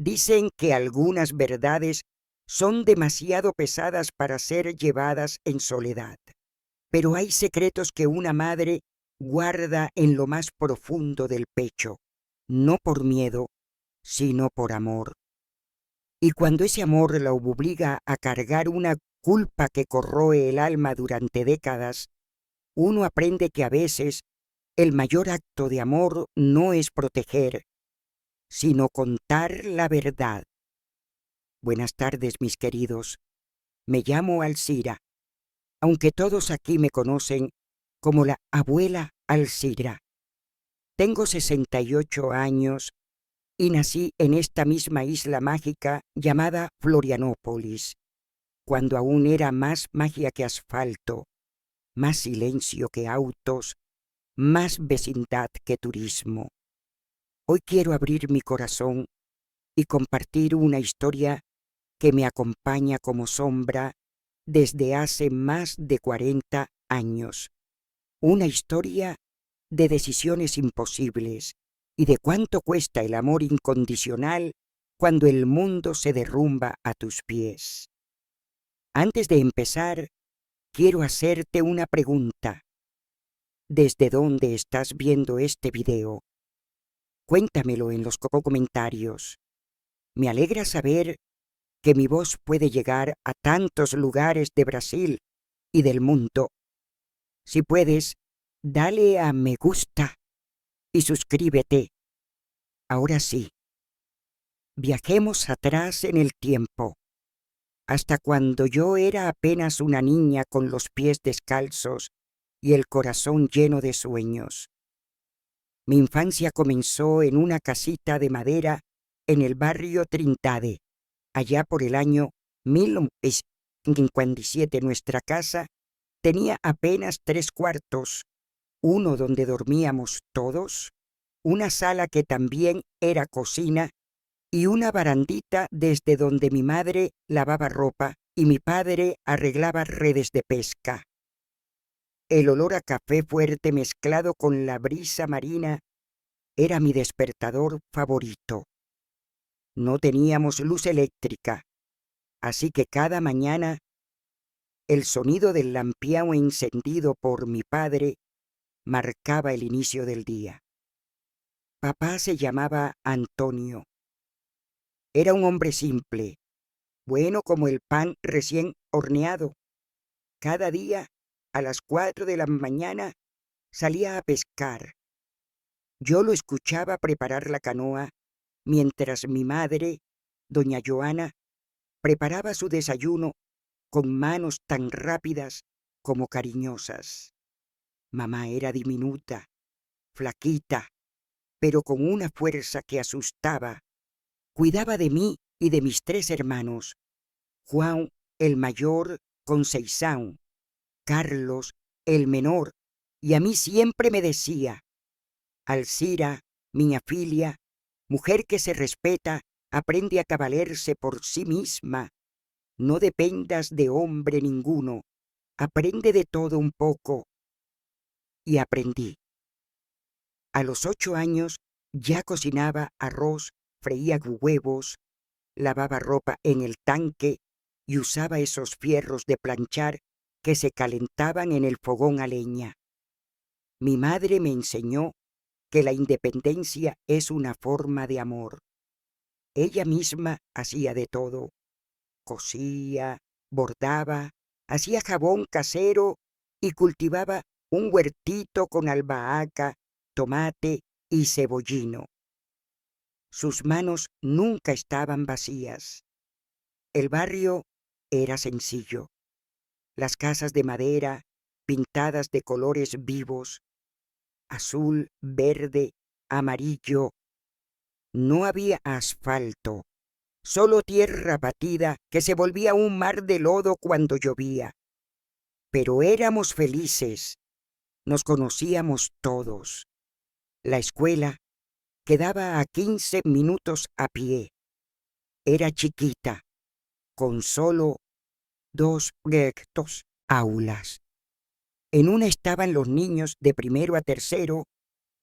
Dicen que algunas verdades son demasiado pesadas para ser llevadas en soledad, pero hay secretos que una madre guarda en lo más profundo del pecho, no por miedo, sino por amor. Y cuando ese amor la obliga a cargar una culpa que corroe el alma durante décadas, uno aprende que a veces el mayor acto de amor no es proteger, sino contar la verdad. Buenas tardes, mis queridos. Me llamo Alcira, aunque todos aquí me conocen como la abuela Alcira. Tengo 68 años y nací en esta misma isla mágica llamada Florianópolis, cuando aún era más magia que asfalto, más silencio que autos, más vecindad que turismo. Hoy quiero abrir mi corazón y compartir una historia que me acompaña como sombra desde hace más de 40 años. Una historia de decisiones imposibles y de cuánto cuesta el amor incondicional cuando el mundo se derrumba a tus pies. Antes de empezar, quiero hacerte una pregunta. ¿Desde dónde estás viendo este video? Cuéntamelo en los comentarios. Me alegra saber que mi voz puede llegar a tantos lugares de Brasil y del mundo. Si puedes, dale a me gusta y suscríbete. Ahora sí, viajemos atrás en el tiempo, hasta cuando yo era apenas una niña con los pies descalzos y el corazón lleno de sueños. Mi infancia comenzó en una casita de madera en el barrio Trindade. Allá por el año 1957 nuestra casa tenía apenas 3 cuartos, uno donde dormíamos todos, una sala que también era cocina y una barandita desde donde mi madre lavaba ropa y mi padre arreglaba redes de pesca. El olor a café fuerte mezclado con la brisa marina era mi despertador favorito. No teníamos luz eléctrica, así que cada mañana el sonido del lampião encendido por mi padre marcaba el inicio del día. Papá se llamaba Antonio. Era un hombre simple, bueno como el pan recién horneado. Cada día, a las 4 de la mañana, salía a pescar. Yo lo escuchaba preparar la canoa mientras mi madre, doña Joana, preparaba su desayuno con manos tan rápidas como cariñosas. Mamá era diminuta, flaquita, pero con una fuerza que asustaba. Cuidaba de mí y de mis 3 hermanos, Juan el mayor con 6 años, Carlos el menor, y a mí siempre me decía: Alcira, miña filia, mujer que se respeta, aprende a cabalerse por sí misma, no dependas de hombre ninguno, aprende de todo un poco. Y aprendí. A los 8 años ya cocinaba arroz, freía huevos, lavaba ropa en el tanque y usaba esos fierros de planchar que se calentaban en el fogón a leña. Mi madre me enseñó que la independencia es una forma de amor. Ella misma hacía de todo. Cosía, bordaba, hacía jabón casero y cultivaba un huertito con albahaca, tomate y cebollino. Sus manos nunca estaban vacías. El barrio era sencillo. Las casas de madera, pintadas de colores vivos, azul, verde, amarillo. No había asfalto, solo tierra batida que se volvía un mar de lodo cuando llovía. Pero éramos felices, nos conocíamos todos. La escuela quedaba a 15 minutos a pie. Era chiquita, con solo 2 rectos aulas. En una estaban los niños de primero a tercero,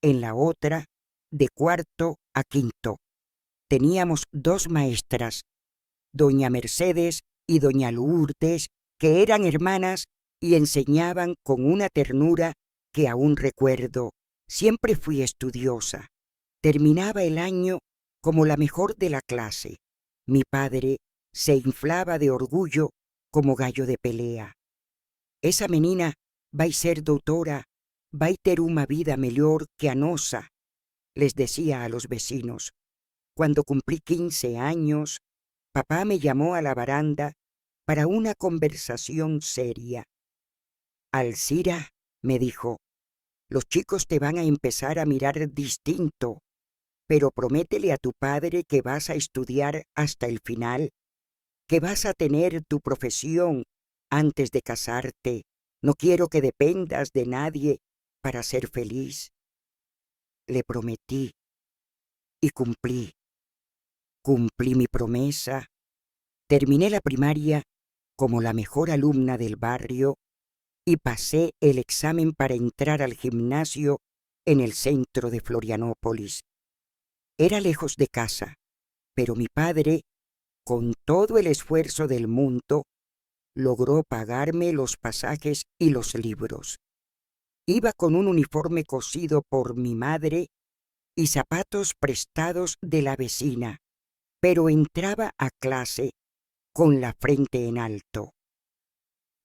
en la otra de cuarto a quinto. Teníamos dos maestras, doña Mercedes y doña Lourdes, que eran hermanas y enseñaban con una ternura que aún recuerdo. Siempre fui estudiosa. Terminaba el año como la mejor de la clase. Mi padre se inflaba de orgullo como gallo de pelea. Esa menina vai ser doutora, vai ter una vida mejor que a nosa, les decía a los vecinos. Cuando cumplí 15 años, papá me llamó a la baranda para una conversación seria. Alzira, me dijo, los chicos te van a empezar a mirar distinto, pero prométele a tu padre que vas a estudiar hasta el final, que vas a tener tu profesión antes de casarte. No quiero que dependas de nadie para ser feliz. Le prometí y cumplí. Cumplí mi promesa. Terminé la primaria como la mejor alumna del barrio y pasé el examen para entrar al gimnasio en el centro de Florianópolis. Era lejos de casa, pero mi padre, con todo el esfuerzo del mundo, logró pagarme los pasajes y los libros. Iba con un uniforme cosido por mi madre y zapatos prestados de la vecina, pero entraba a clase con la frente en alto.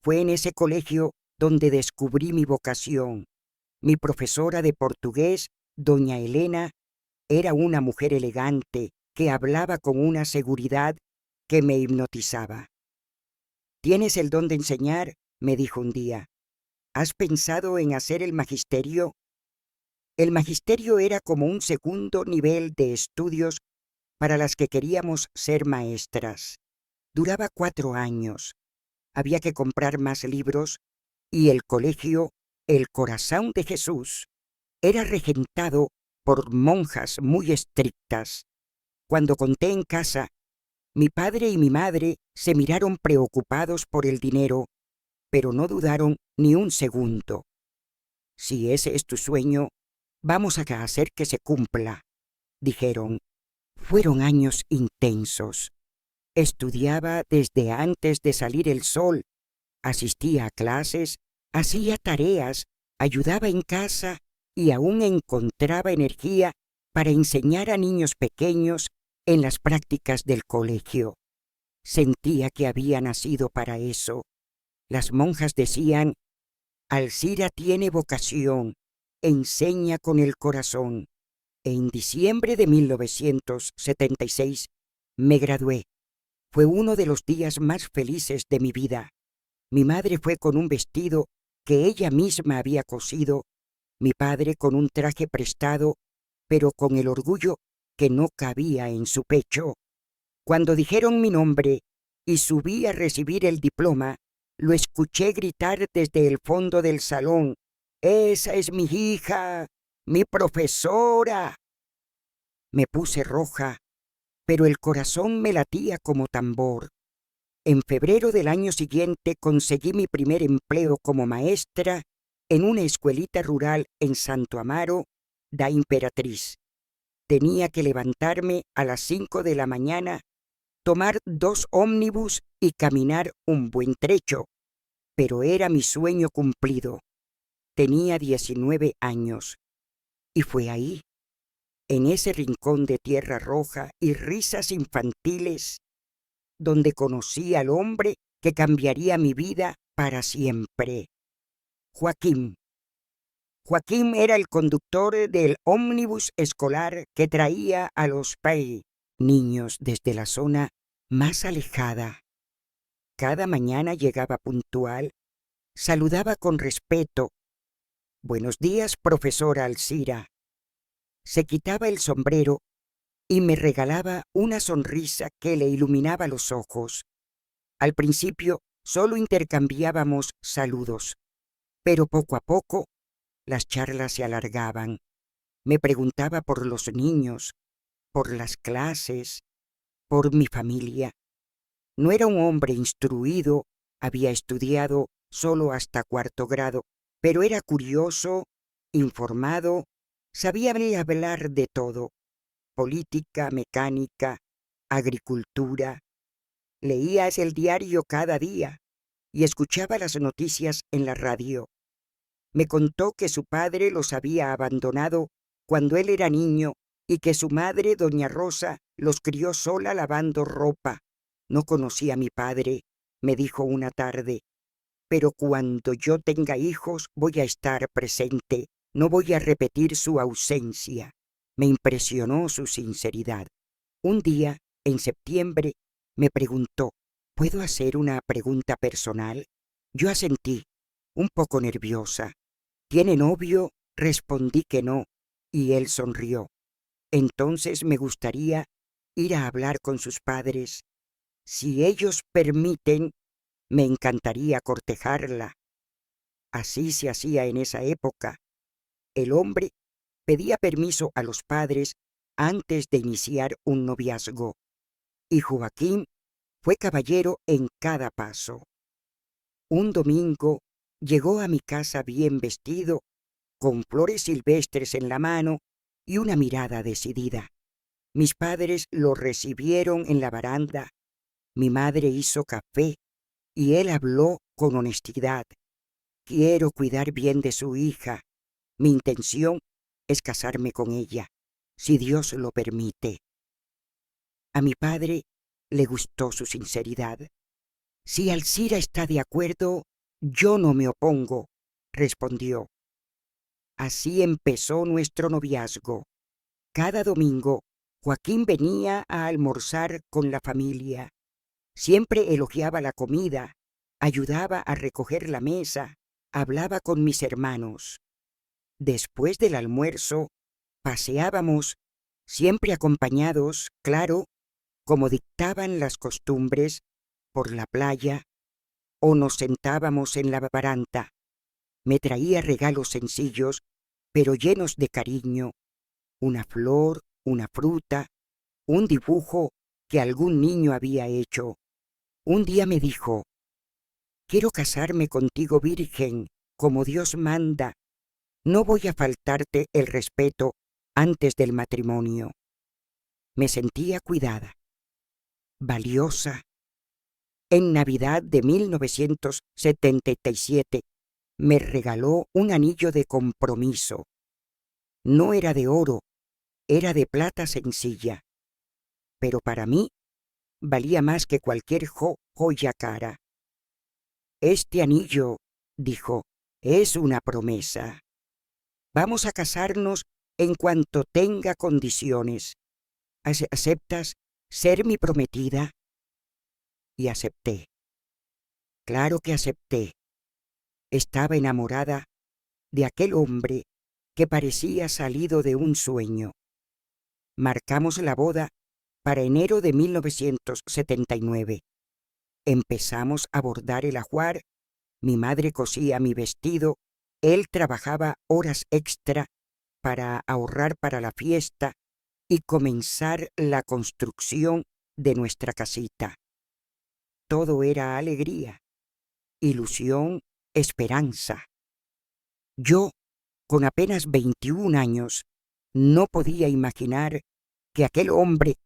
Fue en ese colegio donde descubrí mi vocación. Mi profesora de portugués, doña Elena, era una mujer elegante que hablaba con una seguridad que me hipnotizaba. «¿Tienes el don de enseñar?», me dijo un día. «¿Has pensado en hacer el magisterio?». El magisterio era como un segundo nivel de estudios para las que queríamos ser maestras. Duraba 4 años. Había que comprar más libros y el colegio, el Corazón de Jesús, era regentado por monjas muy estrictas. Cuando conté en casa, mi padre y mi madre se miraron preocupados por el dinero, pero no dudaron ni un segundo. «Si ese es tu sueño, vamos a hacer que se cumpla», dijeron. Fueron años intensos. Estudiaba desde antes de salir el sol, asistía a clases, hacía tareas, ayudaba en casa y aún encontraba energía para enseñar a niños pequeños en las prácticas del colegio. Sentía que había nacido para eso. Las monjas decían, «Alzira tiene vocación, enseña con el corazón». En diciembre de 1976 me gradué. Fue uno de los días más felices de mi vida. Mi madre fue con un vestido que ella misma había cosido, mi padre con un traje prestado, pero con el orgullo que no cabía en su pecho. Cuando dijeron mi nombre y subí a recibir el diploma, lo escuché gritar desde el fondo del salón, «¡Esa es mi hija, mi profesora!». Me puse roja, pero el corazón me latía como tambor. En febrero del año siguiente conseguí mi primer empleo como maestra en una escuelita rural en Santo Amaro da Imperatriz. Tenía que levantarme a las 5 de la mañana, tomar 2 ómnibus y caminar un buen trecho, pero era mi sueño cumplido. Tenía 19 años y fue ahí, en ese rincón de tierra roja y risas infantiles, donde conocí al hombre que cambiaría mi vida para siempre. Joaquín. Joaquín era el conductor del ómnibus escolar que traía a los niños desde la zona más alejada. Cada mañana llegaba puntual, saludaba con respeto. «Buenos días, profesora Alzira». Se quitaba el sombrero y me regalaba una sonrisa que le iluminaba los ojos. Al principio solo intercambiábamos saludos, pero poco a poco las charlas se alargaban. Me preguntaba por los niños, por las clases, por mi familia. No era un hombre instruido, había estudiado solo hasta 4º grado, pero era curioso, informado, sabía hablar de todo. política, mecánica, agricultura. Leías el diario cada día y escuchaba las noticias en la radio. Me contó que su padre los había abandonado cuando él era niño y que su madre, doña Rosa, los crió sola lavando ropa. No conocí a mi padre, me dijo una tarde, pero cuando yo tenga hijos voy a estar presente, no voy a repetir su ausencia. Me impresionó su sinceridad. Un día, en septiembre, me preguntó, ¿puedo hacer una pregunta personal? Yo asentí, un poco nerviosa. ¿Tiene novio? Respondí que no, y él sonrió. Entonces me gustaría ir a hablar con sus padres. Si ellos permiten, me encantaría cortejarla. Así se hacía en esa época. El hombre pedía permiso a los padres antes de iniciar un noviazgo, y Joaquín fue caballero en cada paso. Un domingo llegó a mi casa bien vestido, con flores silvestres en la mano y una mirada decidida. Mis padres lo recibieron en la baranda. Mi madre hizo café y él habló con honestidad. Quiero cuidar bien de su hija. Mi intención es casarme con ella, si Dios lo permite. A mi padre le gustó su sinceridad. Si Alcira está de acuerdo, yo no me opongo, respondió. Así empezó nuestro noviazgo. Cada domingo, Joaquín venía a almorzar con la familia. Siempre elogiaba la comida, ayudaba a recoger la mesa, hablaba con mis hermanos. Después del almuerzo, paseábamos, siempre acompañados, claro, como dictaban las costumbres, por la playa, o nos sentábamos en la baranda. Me traía regalos sencillos, pero llenos de cariño, una flor, una fruta, un dibujo que algún niño había hecho. Un día me dijo, quiero casarme contigo virgen, como Dios manda. No voy a faltarte el respeto antes del matrimonio. Me sentía cuidada, valiosa. En Navidad de 1977 me regaló un anillo de compromiso. No era de oro, era de plata sencilla, pero para mí valía más que cualquier joya cara. Este anillo, dijo, es una promesa. Vamos a casarnos en cuanto tenga condiciones. ¿Aceptas ser mi prometida? Y acepté. Claro que acepté. Estaba enamorada de aquel hombre que parecía salido de un sueño. Marcamos la boda para enero de 1979. Empezamos a bordar el ajuar, mi madre cosía mi vestido, él trabajaba horas extra para ahorrar para la fiesta y comenzar la construcción de nuestra casita. Todo era alegría, ilusión, esperanza. Yo, con apenas 21 años, no podía imaginar que aquel hombre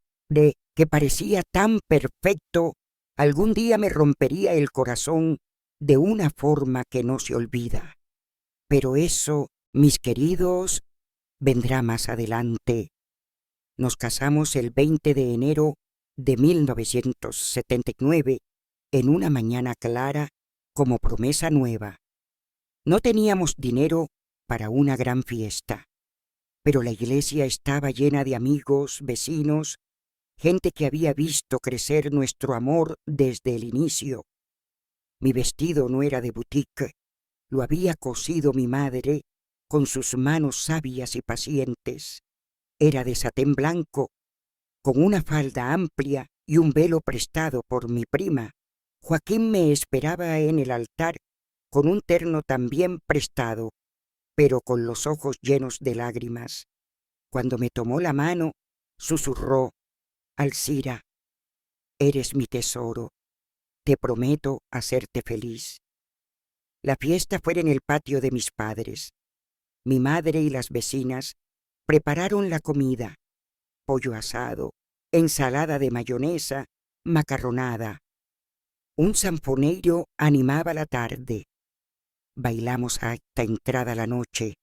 que parecía tan perfecto algún día me rompería el corazón de una forma que no se olvida. Pero eso, mis queridos, vendrá más adelante. Nos casamos el 20 de enero de 1979 en una mañana clara como promesa nueva. No teníamos dinero para una gran fiesta, pero la iglesia estaba llena de amigos, vecinos, gente que había visto crecer nuestro amor desde el inicio. Mi vestido no era de boutique, lo había cosido mi madre con sus manos sabias y pacientes. Era de satén blanco, con una falda amplia y un velo prestado por mi prima. Joaquín me esperaba en el altar con un terno también prestado, pero con los ojos llenos de lágrimas. Cuando me tomó la mano, susurró, Alcira, eres mi tesoro, te prometo hacerte feliz. La fiesta fue en el patio de mis padres. Mi madre y las vecinas prepararon la comida. pollo asado, ensalada de mayonesa, macarronada. Un sanfoneiro animaba la tarde. Bailamos hasta entrada la noche,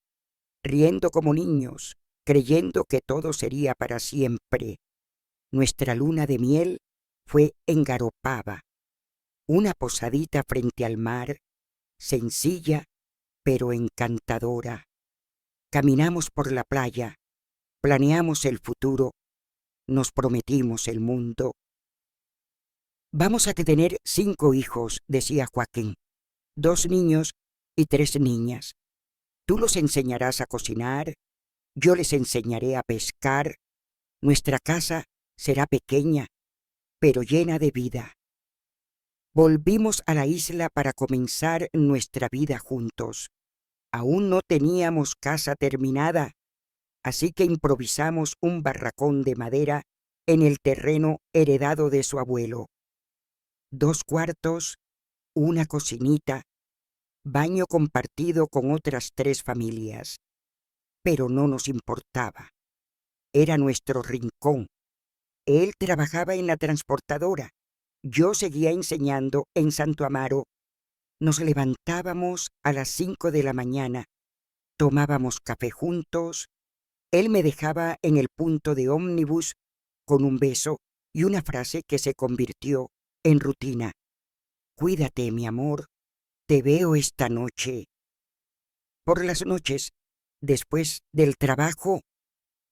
riendo como niños, creyendo que todo sería para siempre. Nuestra luna de miel fue en Garopaba, una posadita frente al mar, sencilla pero encantadora. Caminamos por la playa, planeamos el futuro, nos prometimos el mundo. Vamos a tener 5 hijos, decía Joaquín, 2 niños y 3 niñas. Tú los enseñarás a cocinar, yo les enseñaré a pescar. Nuestra casa será pequeña, pero llena de vida. Volvimos a la isla para comenzar nuestra vida juntos. Aún no teníamos casa terminada, así que improvisamos un barracón de madera en el terreno heredado de su abuelo. 2 cuartos, una cocinita, baño compartido con otras 3 familias. Pero no nos importaba. Era nuestro rincón. Él trabajaba en la transportadora. Yo seguía enseñando en Santo Amaro. Nos levantábamos a las 5 de la mañana, tomábamos café juntos. Él me dejaba en el punto de ómnibus con un beso y una frase que se convirtió en rutina. Cuídate, mi amor, te veo esta noche. Por las noches, después del trabajo,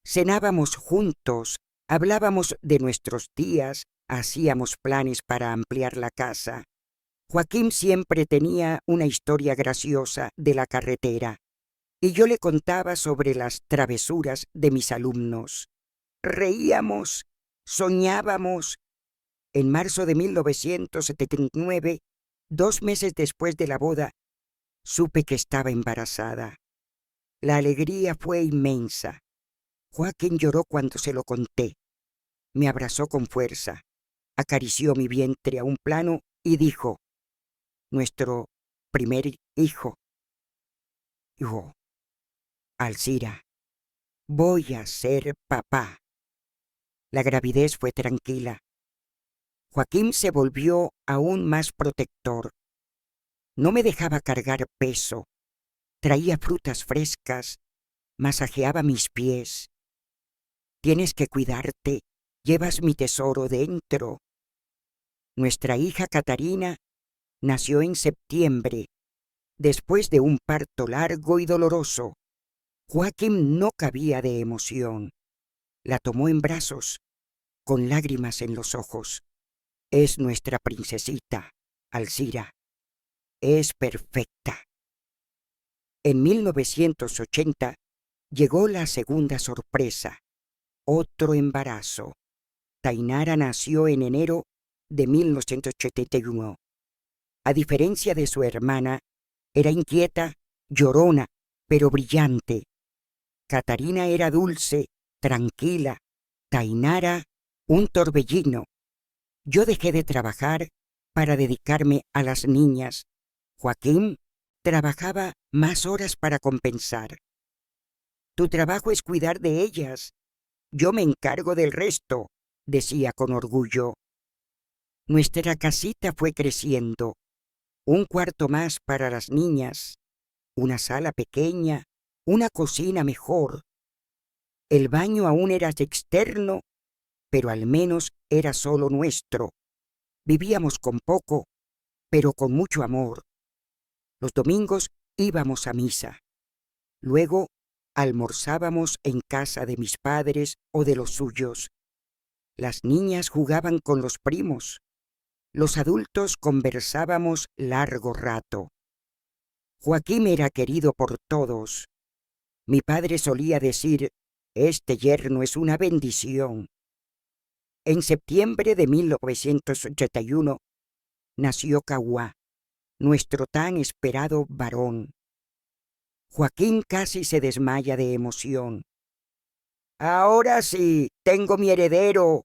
cenábamos juntos, hablábamos de nuestros días, hacíamos planes para ampliar la casa. Joaquín siempre tenía una historia graciosa de la carretera, y yo le contaba sobre las travesuras de mis alumnos. Reíamos, soñábamos. En marzo de 1979, 2 meses después de la boda, supe que estaba embarazada. La alegría fue inmensa. Joaquín lloró cuando se lo conté. Me abrazó con fuerza, acarició mi vientre a un plano y dijo: nuestro primer hijo. Hijo, Alcira, voy a ser papá. La gravidez fue tranquila. Joaquín se volvió aún más protector. No me dejaba cargar peso. Traía frutas frescas, masajeaba mis pies. Tienes que cuidarte, llevas mi tesoro dentro. Nuestra hija Catarina nació en septiembre, después de un parto largo y doloroso. Joaquín no cabía de emoción. La tomó en brazos, con lágrimas en los ojos. Es nuestra princesita, Alcira. Es perfecta. En 1980 llegó la segunda sorpresa, otro embarazo. Tainara nació en enero de 1981. A diferencia de su hermana, era inquieta, llorona, pero brillante. Catarina era dulce, tranquila. Tainara, un torbellino. Yo dejé de trabajar para dedicarme a las niñas. Joaquín trabajaba más horas para compensar. Tu trabajo es cuidar de ellas. Yo me encargo del resto, decía con orgullo. Nuestra casita fue creciendo. Un cuarto más para las niñas, una sala pequeña, una cocina mejor. El baño aún era externo, pero al menos era solo nuestro. Vivíamos con poco, pero con mucho amor. Los domingos íbamos a misa. Luego almorzábamos en casa de mis padres o de los suyos. Las niñas jugaban con los primos. Los adultos conversábamos largo rato. Joaquín era querido por todos. Mi padre solía decir: este yerno es una bendición. En septiembre de 1981 nació Cauá, nuestro tan esperado varón. Joaquín casi se desmaya de emoción. Ahora sí, tengo mi heredero,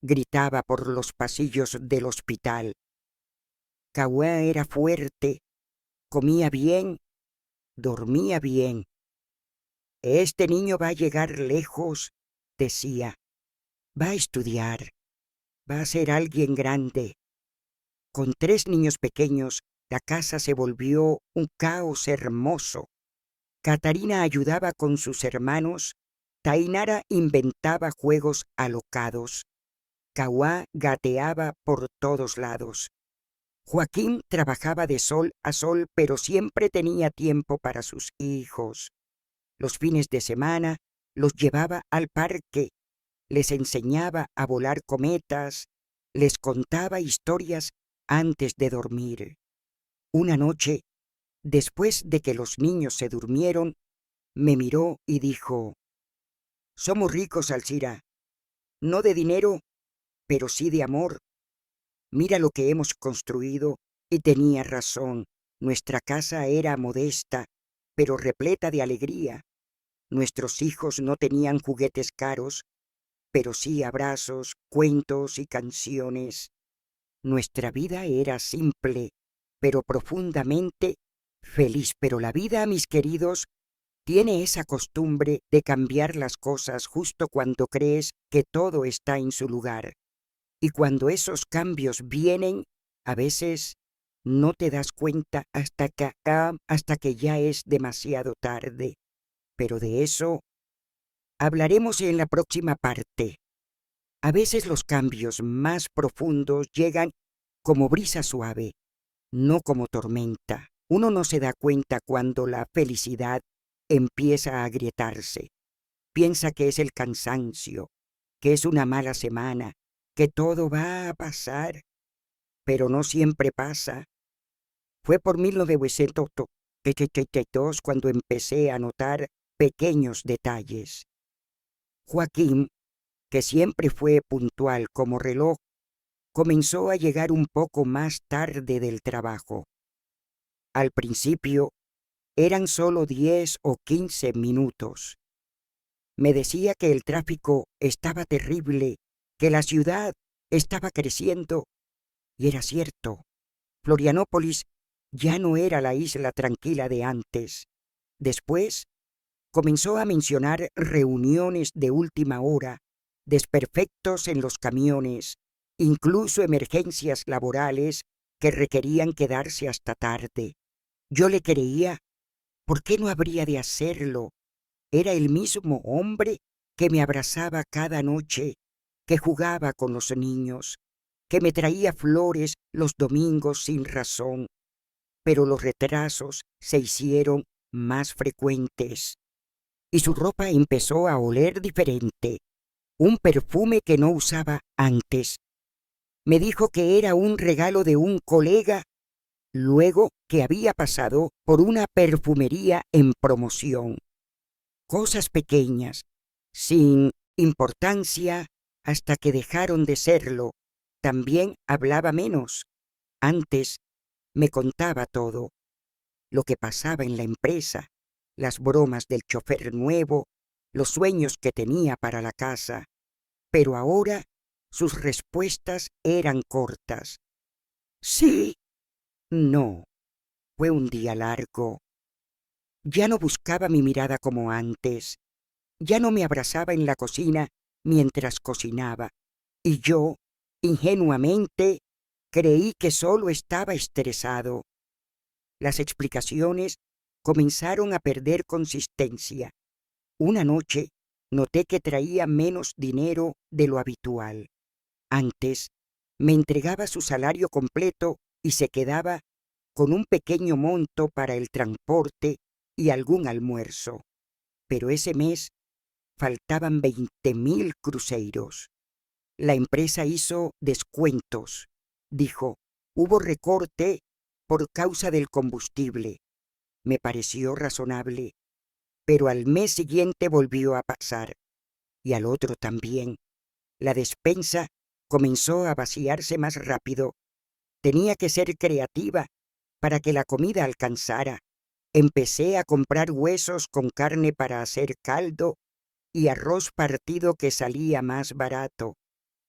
gritaba por los pasillos del hospital. Cauá era fuerte, comía bien, dormía bien. Este niño va a llegar lejos, decía. Va a estudiar, va a ser alguien grande. Con 3 niños pequeños, la casa se volvió un caos hermoso. Catarina ayudaba con sus hermanos, Tainara inventaba juegos alocados, Kauá gateaba por todos lados. Joaquín trabajaba de sol a sol, pero siempre tenía tiempo para sus hijos. Los fines de semana los llevaba al parque, les enseñaba a volar cometas, les contaba historias antes de dormir. Una noche, después de que los niños se durmieron, me miró y dijo: «Somos ricos, Alcira, no de dinero, pero sí de amor. Mira lo que hemos construido». Y tenía razón. Nuestra casa era modesta, pero repleta de alegría. Nuestros hijos no tenían juguetes caros, pero sí abrazos, cuentos y canciones. Nuestra vida era simple, pero profundamente feliz. Pero la vida, mis queridos, tiene esa costumbre de cambiar las cosas justo cuando crees que todo está en su lugar. Y cuando esos cambios vienen, a veces no te das cuenta hasta que ya es demasiado tarde. Pero de eso hablaremos en la próxima parte. A veces los cambios más profundos llegan como brisa suave, no como tormenta. Uno no se da cuenta cuando la felicidad empieza a agrietarse. Piensa que es el cansancio, que es una mala semana, que todo va a pasar, pero no siempre pasa. Fue por 1972 cuando empecé a notar pequeños detalles. Joaquín, que siempre fue puntual como reloj, comenzó a llegar un poco más tarde del trabajo. Al principio eran solo 10 o 15 minutos. Me decía que el tráfico estaba terrible, que la ciudad estaba creciendo, y era cierto. Florianópolis ya no era la isla tranquila de antes. Después comenzó a mencionar reuniones de última hora, desperfectos en los camiones, incluso emergencias laborales que requerían quedarse hasta tarde. Yo le creía. ¿Por qué no habría de hacerlo? Era el mismo hombre que me abrazaba cada noche, que jugaba con los niños, que me traía flores los domingos sin razón. Pero los retrasos se hicieron más frecuentes y su ropa empezó a oler diferente, un perfume que no usaba antes. Me dijo que era un regalo de un colega, luego que había pasado por una perfumería en promoción. Cosas pequeñas, sin importancia, hasta que dejaron de serlo. También hablaba menos. Antes me contaba todo, lo que pasaba en la empresa, las bromas del chofer nuevo, los sueños que tenía para la casa. Pero ahora sus respuestas eran cortas. Sí, no. Fue un día largo. Ya no buscaba mi mirada como antes. Ya no me abrazaba en la cocina mientras cocinaba. Y yo, ingenuamente, creí que solo estaba estresado. Las explicaciones comenzaron a perder consistencia. Una noche noté que traía menos dinero de lo habitual. Antes me entregaba su salario completo y se quedaba con un pequeño monto para el transporte y algún almuerzo. Pero ese mes faltaban 20.000 cruzeiros. La empresa hizo descuentos. Dijo, hubo recorte por causa del combustible. Me pareció razonable, pero al mes siguiente volvió a pasar, y al otro también. La despensa comenzó a vaciarse más rápido. Tenía que ser creativa para que la comida alcanzara. Empecé a comprar huesos con carne para hacer caldo y arroz partido que salía más barato.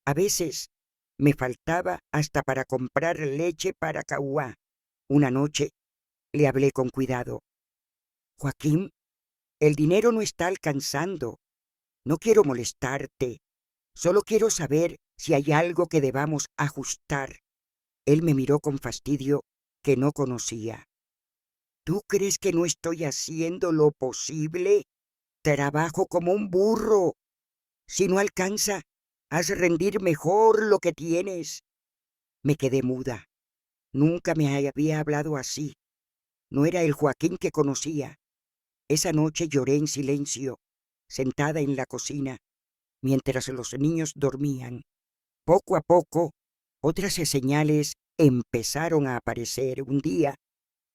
A veces me faltaba hasta para comprar leche para Kauá. Una noche le hablé con cuidado. Joaquín, el dinero no está alcanzando. No quiero molestarte, Solo quiero saber si hay algo que debamos ajustar. Él me miró con fastidio que no conocía. ¿Tú crees que no estoy haciendo lo posible? Trabajo como un burro. Si no alcanza, haz rendir mejor lo que tienes. Me quedé muda. Nunca me había hablado así. No era el Joaquín que conocía. Esa noche lloré en silencio, sentada en la cocina, mientras los niños dormían. Poco a poco, otras señales empezaron a aparecer. Un día,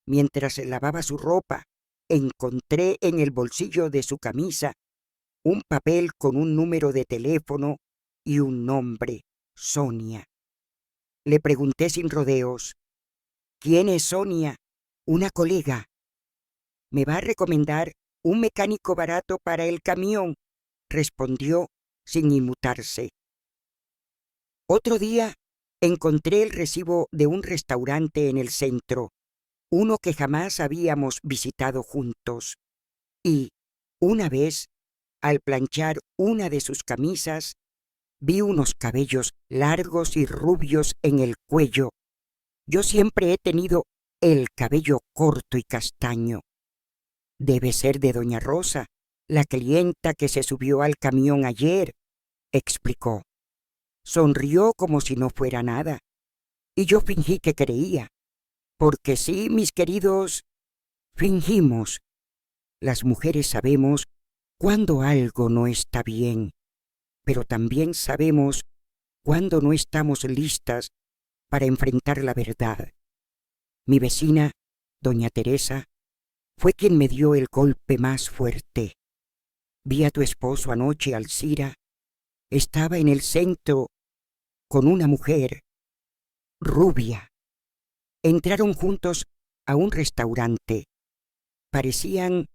mientras lavaba su ropa, encontré en el bolsillo de su camisa un papel con un número de teléfono y un nombre, Sonia. Le pregunté sin rodeos, ¿quién es Sonia? Una colega. Me va a recomendar un mecánico barato para el camión, respondió sin inmutarse. Otro día encontré el recibo de un restaurante en el centro, uno que jamás habíamos visitado juntos, y, una vez, al planchar una de sus camisas, vi unos cabellos largos y rubios en el cuello. Yo siempre he tenido el cabello corto y castaño. Debe ser de doña Rosa, la clienta que se subió al camión ayer, explicó. Sonrió como si no fuera nada, y yo fingí que creía, porque sí, mis queridos, fingimos. Las mujeres sabemos cuando algo no está bien, pero también sabemos cuando no estamos listas para enfrentar la verdad. Mi vecina, doña Teresa, fue quien me dio el golpe más fuerte. Vi a tu esposo anoche, Alcira. Estaba en el centro con una mujer rubia. Entraron juntos a un restaurante. Parecían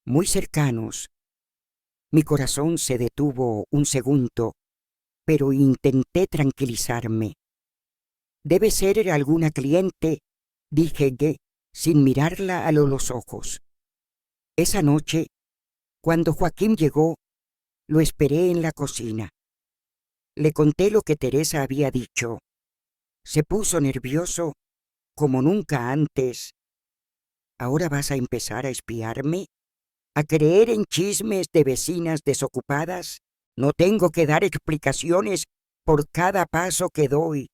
muy cercanos. Mi corazón se detuvo un segundo, pero intenté tranquilizarme. Debe ser alguna cliente, dije sin mirarla a los ojos. Esa noche, cuando Joaquín llegó, lo esperé en la cocina. Le conté lo que Teresa había dicho. Se puso nervioso como nunca antes. ¿Ahora vas a empezar a espiarme? ¿A creer en chismes de vecinas desocupadas? No tengo que dar explicaciones por cada paso que doy.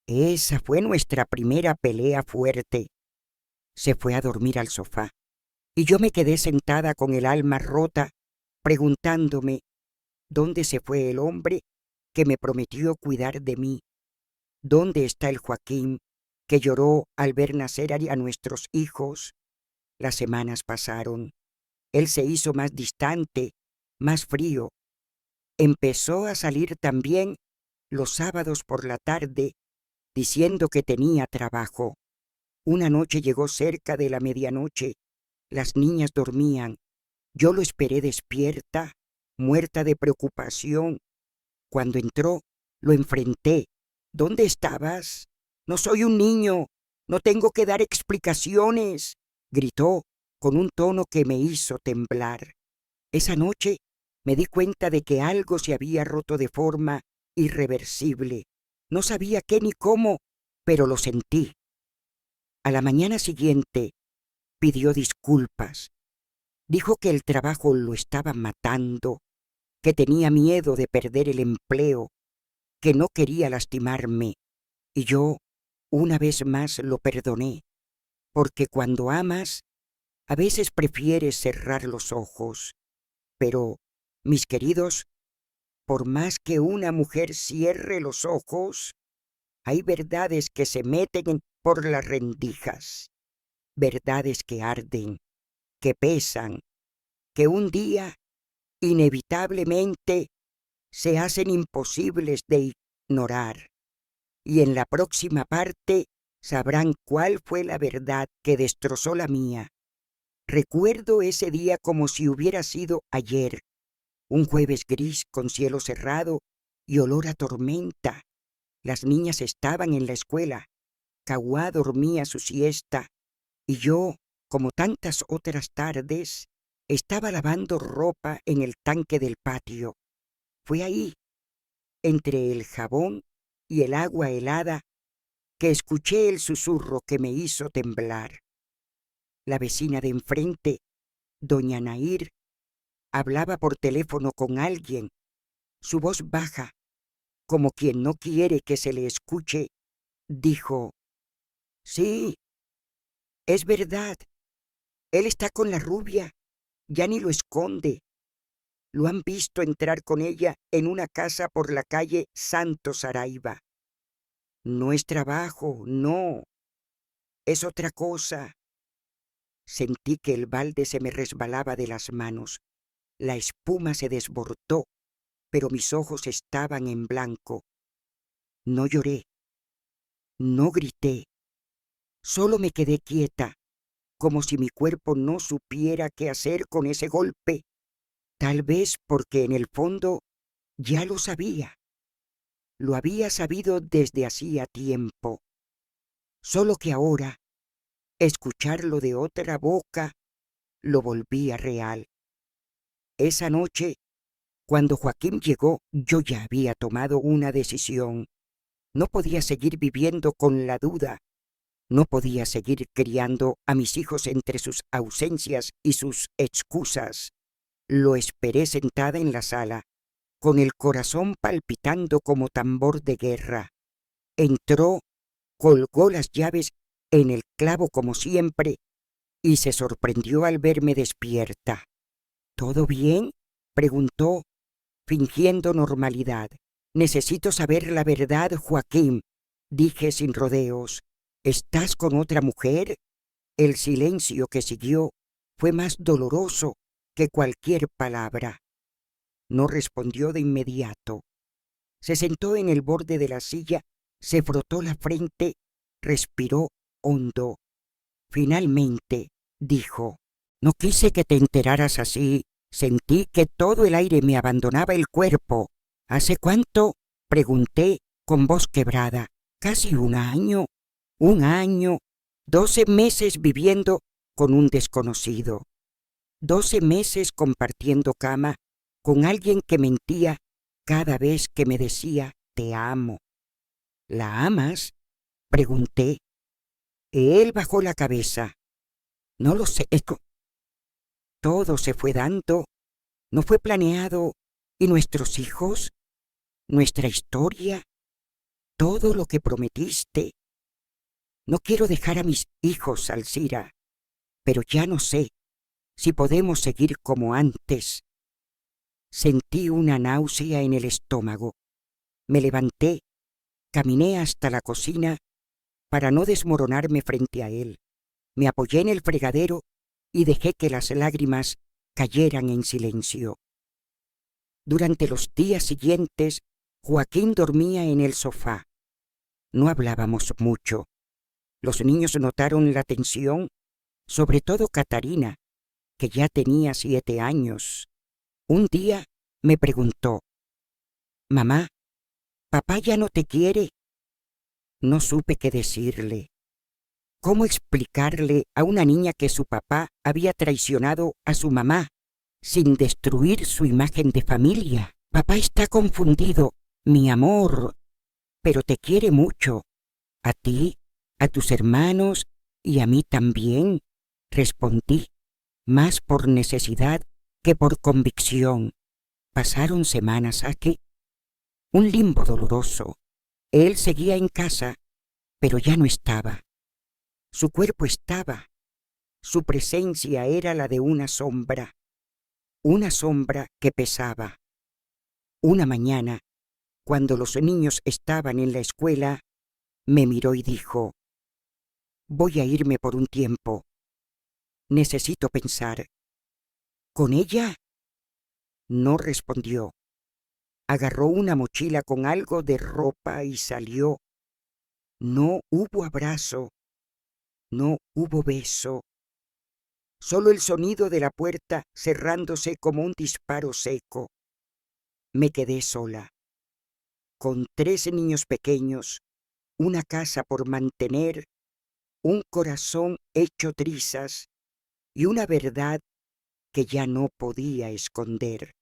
Esa fue nuestra primera pelea fuerte. Se fue a dormir al sofá, y yo me quedé sentada con el alma rota, preguntándome dónde se fue el hombre que me prometió cuidar de mí. ¿Dónde está el Joaquín que lloró al ver nacer a nuestros hijos? Las semanas pasaron. Él se hizo más distante, más frío. Empezó a salir también los sábados por la tarde, diciendo que tenía trabajo. Una noche llegó cerca de la medianoche. Las niñas dormían. Yo lo esperé despierta, muerta de preocupación. Cuando entró, lo enfrenté. ¿Dónde estabas? No soy un niño. No tengo que dar explicaciones, gritó con un tono que me hizo temblar. Esa noche me di cuenta de que algo se había roto de forma irreversible. No sabía qué ni cómo, pero lo sentí. A la mañana siguiente pidió disculpas. Dijo que el trabajo lo estaba matando, que tenía miedo de perder el empleo, que no quería lastimarme, y yo, una vez más, lo perdoné, porque cuando amas, a veces prefieres cerrar los ojos. Pero, mis queridos, por más que una mujer cierre los ojos, hay verdades que se meten por las rendijas, verdades que arden, que pesan, que un día, inevitablemente, se hacen imposibles de ignorar. Y en la próxima parte sabrán cuál fue la verdad que destrozó la mía. Recuerdo ese día como si hubiera sido ayer, un jueves gris con cielo cerrado y olor a tormenta. Las niñas estaban en la escuela, Caguá dormía su siesta, y yo, como tantas otras tardes, estaba lavando ropa en el tanque del patio. Fue ahí entre el jabón y el agua helada que escuché el susurro que me hizo temblar. La vecina de enfrente, doña Nair, hablaba por teléfono con alguien. Su voz baja, como quien no quiere que se le escuche, dijo: «Sí, es verdad. Él está con la rubia. Ya ni lo esconde. Lo han visto entrar con ella en una casa por la calle Santo Saraiva. No es trabajo, no. Es otra cosa». Sentí que el balde se me resbalaba de las manos. La espuma se desbordó, pero mis ojos estaban en blanco. No lloré, no grité, solo me quedé quieta, como si mi cuerpo no supiera qué hacer con ese golpe, tal vez porque en el fondo ya lo sabía. Lo había sabido desde hacía tiempo, solo que ahora, escucharlo de otra boca, lo volvía real. Esa noche, cuando Joaquín llegó, yo ya había tomado una decisión. No podía seguir viviendo con la duda. No podía seguir criando a mis hijos entre sus ausencias y sus excusas. Lo esperé sentada en la sala, con el corazón palpitando como tambor de guerra. Entró, colgó las llaves en el clavo como siempre y se sorprendió al verme despierta. «¿Todo bien?», preguntó, fingiendo normalidad. «Necesito saber la verdad, Joaquín», dije sin rodeos. «¿Estás con otra mujer?». El silencio que siguió fue más doloroso que cualquier palabra. No respondió de inmediato. Se sentó en el borde de la silla, se frotó la frente, respiró hondo. Finalmente dijo: «No quise que te enteraras así. Sentí que todo el aire me abandonaba el cuerpo». «¿Hace cuánto?», pregunté con voz quebrada. «Casi un año. 12 meses viviendo con un desconocido. 12 meses compartiendo cama con alguien que mentía cada vez que me decía te amo». «¿La amas?», pregunté. Él bajó la cabeza. «No lo sé. Todo se fue dando. No fue planeado. ¿Y nuestros hijos? ¿Nuestra historia? Todo lo que prometiste? No quiero dejar a mis hijos, Alzira, pero ya no sé si podemos seguir como antes». Sentí una náusea en el estómago. Me levanté, caminé hasta la cocina para no desmoronarme frente a él. Me apoyé en el fregadero y dejé que las lágrimas cayeran en silencio. Durante los días siguientes, Joaquín dormía en el sofá. No hablábamos mucho. Los niños notaron la tensión, sobre todo Catarina, que ya tenía 7 años. Un día me preguntó: «Mamá, ¿papá ya no te quiere?». No supe qué decirle. ¿Cómo explicarle a una niña que su papá había traicionado a su mamá sin destruir su imagen de familia? «Papá está confundido, mi amor, pero te quiere mucho. A ti, a tus hermanos y a mí también», respondí, más por necesidad que por convicción. Pasaron semanas aquí. Un limbo doloroso. Él seguía en casa, pero ya no estaba. Su cuerpo estaba. Su presencia era la de una sombra que pesaba. Una mañana, cuando los niños estaban en la escuela, me miró y dijo: «Voy a irme por un tiempo. Necesito pensar». «¿Con ella?». No respondió. Agarró una mochila con algo de ropa y salió. No hubo abrazo, no hubo beso, solo el sonido de la puerta cerrándose como un disparo seco. Me quedé sola, con 3 niños pequeños, una casa por mantener, un corazón hecho trizas y una verdad que ya no podía esconder.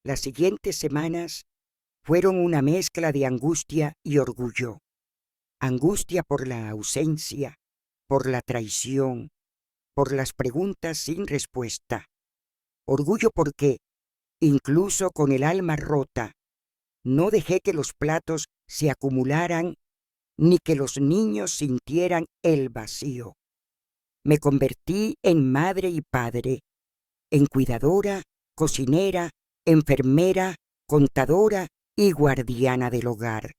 Las siguientes semanas fueron una mezcla de angustia y orgullo. Angustia por la ausencia, por la traición, por las preguntas sin respuesta. Orgullo porque, incluso con el alma rota, no dejé que los platos se acumularan ni que los niños sintieran el vacío. Me convertí en madre y padre, en cuidadora, cocinera, enfermera, contadora y guardiana del hogar.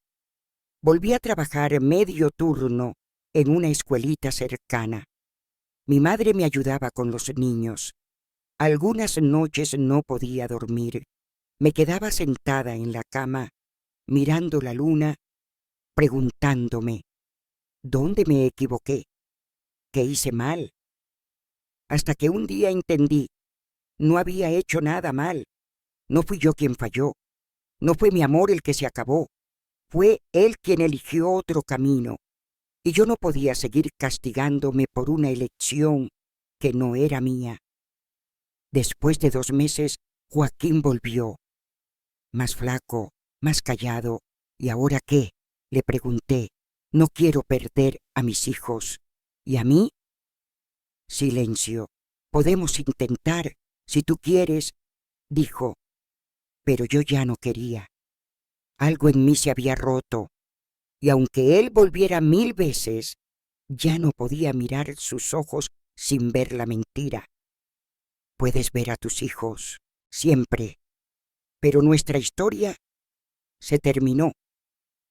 Volví a trabajar medio turno en una escuelita cercana. Mi madre me ayudaba con los niños. Algunas noches no podía dormir. Me quedaba sentada en la cama, mirando la luna, preguntándome, ¿dónde me equivoqué? ¿Qué hice mal? Hasta que un día entendí, no había hecho nada mal. No fui yo quien falló. No fue mi amor el que se acabó. Fue él quien eligió otro camino. Y yo no podía seguir castigándome por una elección que no era mía. Después de 2 meses, Joaquín volvió. Más flaco, más callado. ¿Y ahora qué? Le pregunté. No quiero perder a mis hijos. ¿Y a mí? Silencio. Podemos intentar, si tú quieres, dijo. Pero yo ya no quería. Algo en mí se había roto. Y aunque él volviera 1000 veces, ya no podía mirar sus ojos sin ver la mentira. Puedes ver a tus hijos, siempre. Pero nuestra historia se terminó,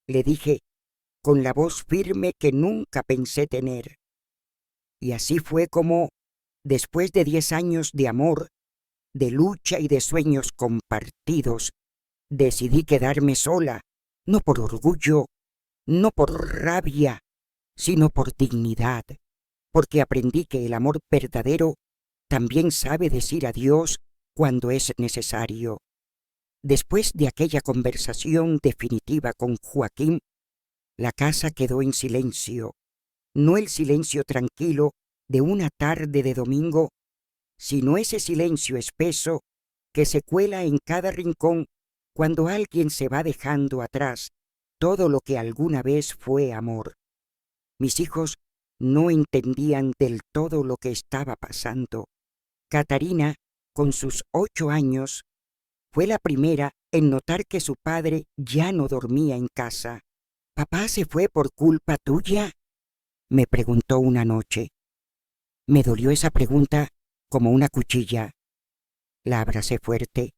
le dije con la voz firme que nunca pensé tener. Y así fue como, después de 10 años de amor, de lucha y de sueños compartidos, decidí quedarme sola, no por orgullo, no por rabia, sino por dignidad, porque aprendí que el amor verdadero también sabe decir adiós cuando es necesario. Después de aquella conversación definitiva con Joaquín, la casa quedó en silencio, no el silencio tranquilo de una tarde de domingo, sino ese silencio espeso que se cuela en cada rincón cuando alguien se va dejando atrás todo lo que alguna vez fue amor. Mis hijos no entendían del todo lo que estaba pasando. Catarina, con sus 8 años, fue la primera en notar que su padre ya no dormía en casa. ¿Papá se fue por culpa tuya?, me preguntó una noche. Me dolió esa pregunta como una cuchilla. La abracé fuerte,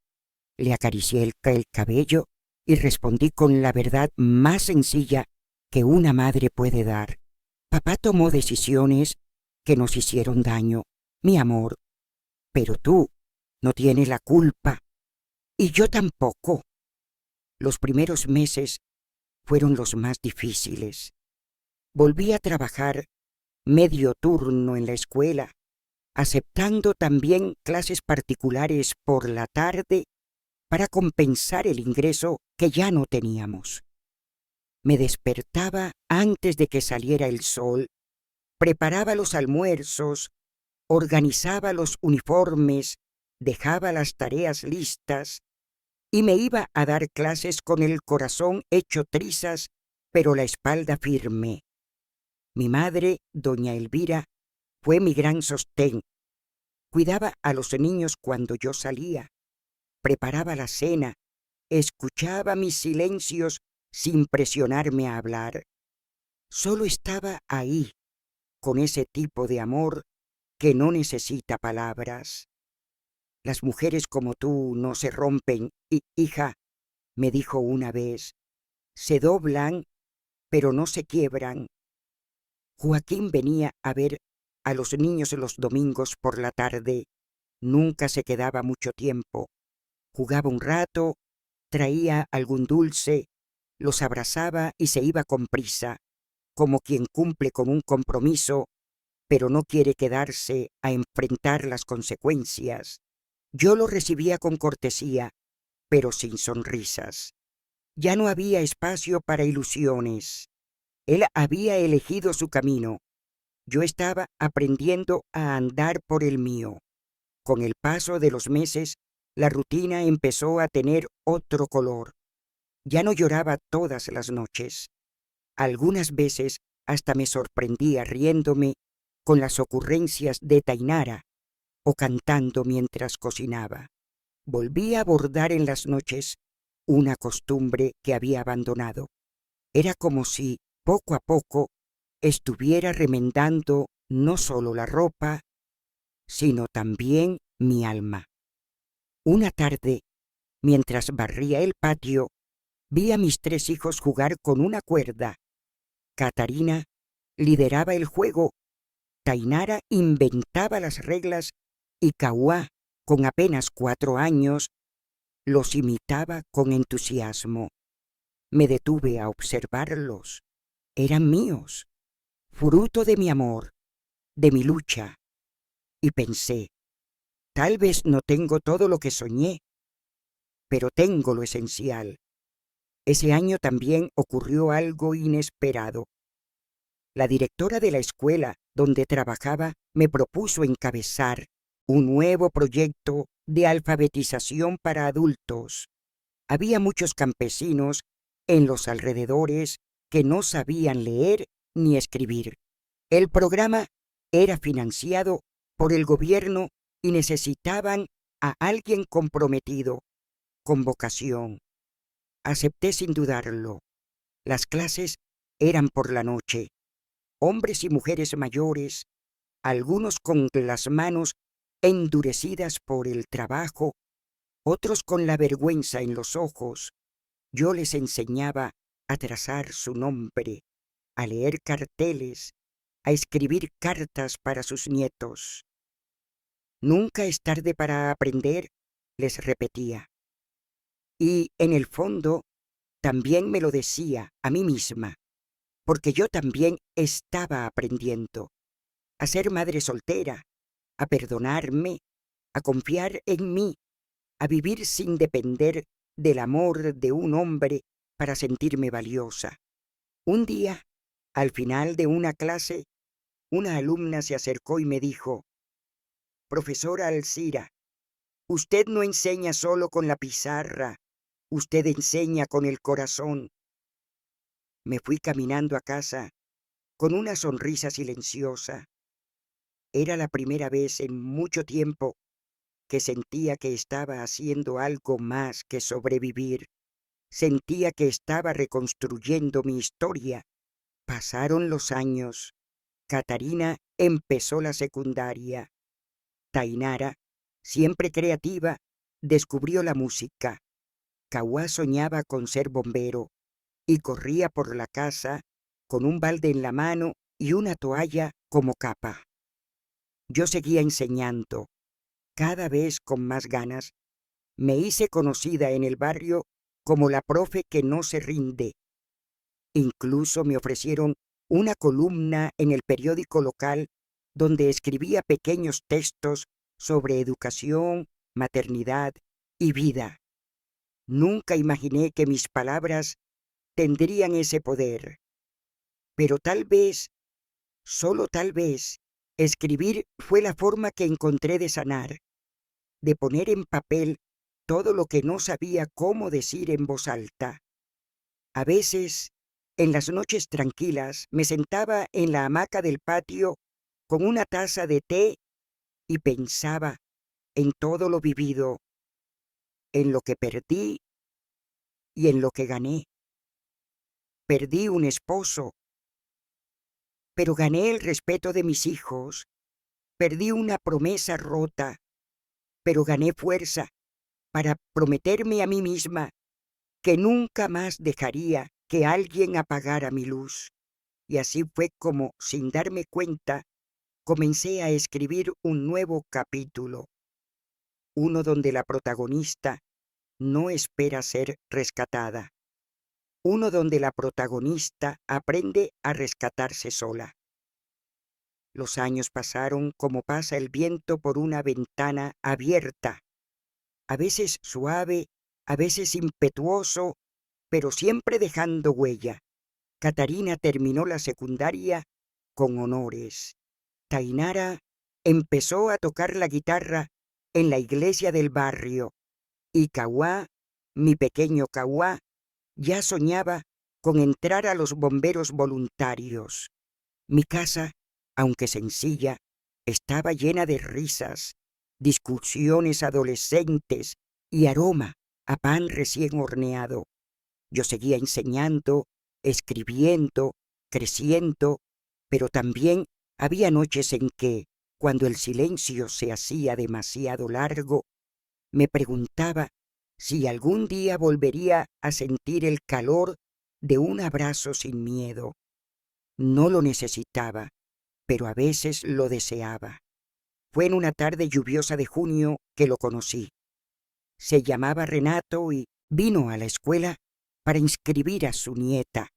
le acaricié el cabello y respondí con la verdad más sencilla que una madre puede dar. Papá tomó decisiones que nos hicieron daño, mi amor, pero tú no tienes la culpa, y yo tampoco. Los primeros meses fueron los más difíciles. Volví a trabajar medio turno en la escuela, aceptando también clases particulares por la tarde para compensar el ingreso que ya no teníamos. Me despertaba antes de que saliera el sol, preparaba los almuerzos, organizaba los uniformes, dejaba las tareas listas y me iba a dar clases con el corazón hecho trizas, pero la espalda firme. Mi madre, doña Elvira, fue mi gran sostén. Cuidaba a los niños cuando yo salía, preparaba la cena, escuchaba mis silencios sin presionarme a hablar. Solo estaba ahí, con ese tipo de amor que no necesita palabras. Las mujeres como tú no se rompen, hija, me dijo una vez, se doblan, pero no se quiebran. Joaquín venía a ver a los niños los domingos por la tarde. Nunca se quedaba mucho tiempo. Jugaba un rato, traía algún dulce, los abrazaba y se iba con prisa, como quien cumple con un compromiso, pero no quiere quedarse a enfrentar las consecuencias. Yo lo recibía con cortesía, pero sin sonrisas. Ya no había espacio para ilusiones. Él había elegido su camino. Yo estaba aprendiendo a andar por el mío. Con el paso de los meses, la rutina empezó a tener otro color. Ya no lloraba todas las noches. Algunas veces hasta me sorprendía riéndome con las ocurrencias de Tainara o cantando mientras cocinaba. Volví a bordar en las noches, una costumbre que había abandonado. Era como si, poco a poco, estuviera remendando no solo la ropa, sino también mi alma. Una tarde, mientras barría el patio, vi a mis 3 hijos jugar con una cuerda. Catarina lideraba el juego, Tainara inventaba las reglas y Kauá, con apenas 4 años, los imitaba con entusiasmo. Me detuve a observarlos. Eran míos, fruto de mi amor, de mi lucha. Y pensé, tal vez no tengo todo lo que soñé, pero tengo lo esencial. Ese año también ocurrió algo inesperado. La directora de la escuela donde trabajaba me propuso encabezar un nuevo proyecto de alfabetización para adultos. Había muchos campesinos en los alrededores que no sabían leer ni escribir. El programa era financiado por el gobierno y necesitaban a alguien comprometido, con vocación. Acepté sin dudarlo. Las clases eran por la noche. Hombres y mujeres mayores, algunos con las manos endurecidas por el trabajo, otros con la vergüenza en los ojos. Yo les enseñaba a trazar su nombre, a leer carteles, a escribir cartas para sus nietos. Nunca es tarde para aprender, les repetía. Y en el fondo también me lo decía a mí misma, porque yo también estaba aprendiendo a ser madre soltera, a perdonarme, a confiar en mí, a vivir sin depender del amor de un hombre para sentirme valiosa. Un día, al final de una clase, una alumna se acercó y me dijo: «Profesora Alcira, usted no enseña solo con la pizarra, usted enseña con el corazón». Me fui caminando a casa con una sonrisa silenciosa. Era la primera vez en mucho tiempo que sentía que estaba haciendo algo más que sobrevivir. Sentía que estaba reconstruyendo mi historia. Pasaron los años. Catarina empezó la secundaria. Tainara, siempre creativa, descubrió la música. Kauá soñaba con ser bombero y corría por la casa con un balde en la mano y una toalla como capa. Yo seguía enseñando, cada vez con más ganas. Me hice conocida en el barrio como la profe que no se rinde. Incluso me ofrecieron una columna en el periódico local donde escribía pequeños textos sobre educación, maternidad y vida. Nunca imaginé que mis palabras tendrían ese poder. Pero tal vez, solo tal vez, escribir fue la forma que encontré de sanar, de poner en papel todo lo que no sabía cómo decir en voz alta. A veces, en las noches tranquilas, me sentaba en la hamaca del patio con una taza de té y pensaba en todo lo vivido, en lo que perdí y en lo que gané. Perdí un esposo, pero gané el respeto de mis hijos. Perdí una promesa rota, pero gané fuerza para prometerme a mí misma que nunca más dejaría que alguien apagara mi luz. Y así fue como, sin darme cuenta, comencé a escribir un nuevo capítulo, uno donde la protagonista no espera ser rescatada, uno donde la protagonista aprende a rescatarse sola. Los años pasaron como pasa el viento por una ventana abierta, a veces suave, a veces impetuoso, pero siempre dejando huella. Catarina terminó la secundaria con honores. Tainara empezó a tocar la guitarra en la iglesia del barrio y Kauá, mi pequeño Kauá, Ya soñaba con entrar a los bomberos voluntarios. Mi casa, aunque sencilla, estaba llena de risas, discusiones adolescentes y aroma a pan recién horneado. Yo seguía enseñando, escribiendo, creciendo, pero también había noches en que, cuando el silencio se hacía demasiado largo, me preguntaba si algún día volvería a sentir el calor de un abrazo sin miedo. No lo necesitaba, pero a veces lo deseaba. Fue en una tarde lluviosa de junio que lo conocí. Se llamaba Renato y vino a la escuela para inscribir a su nieta.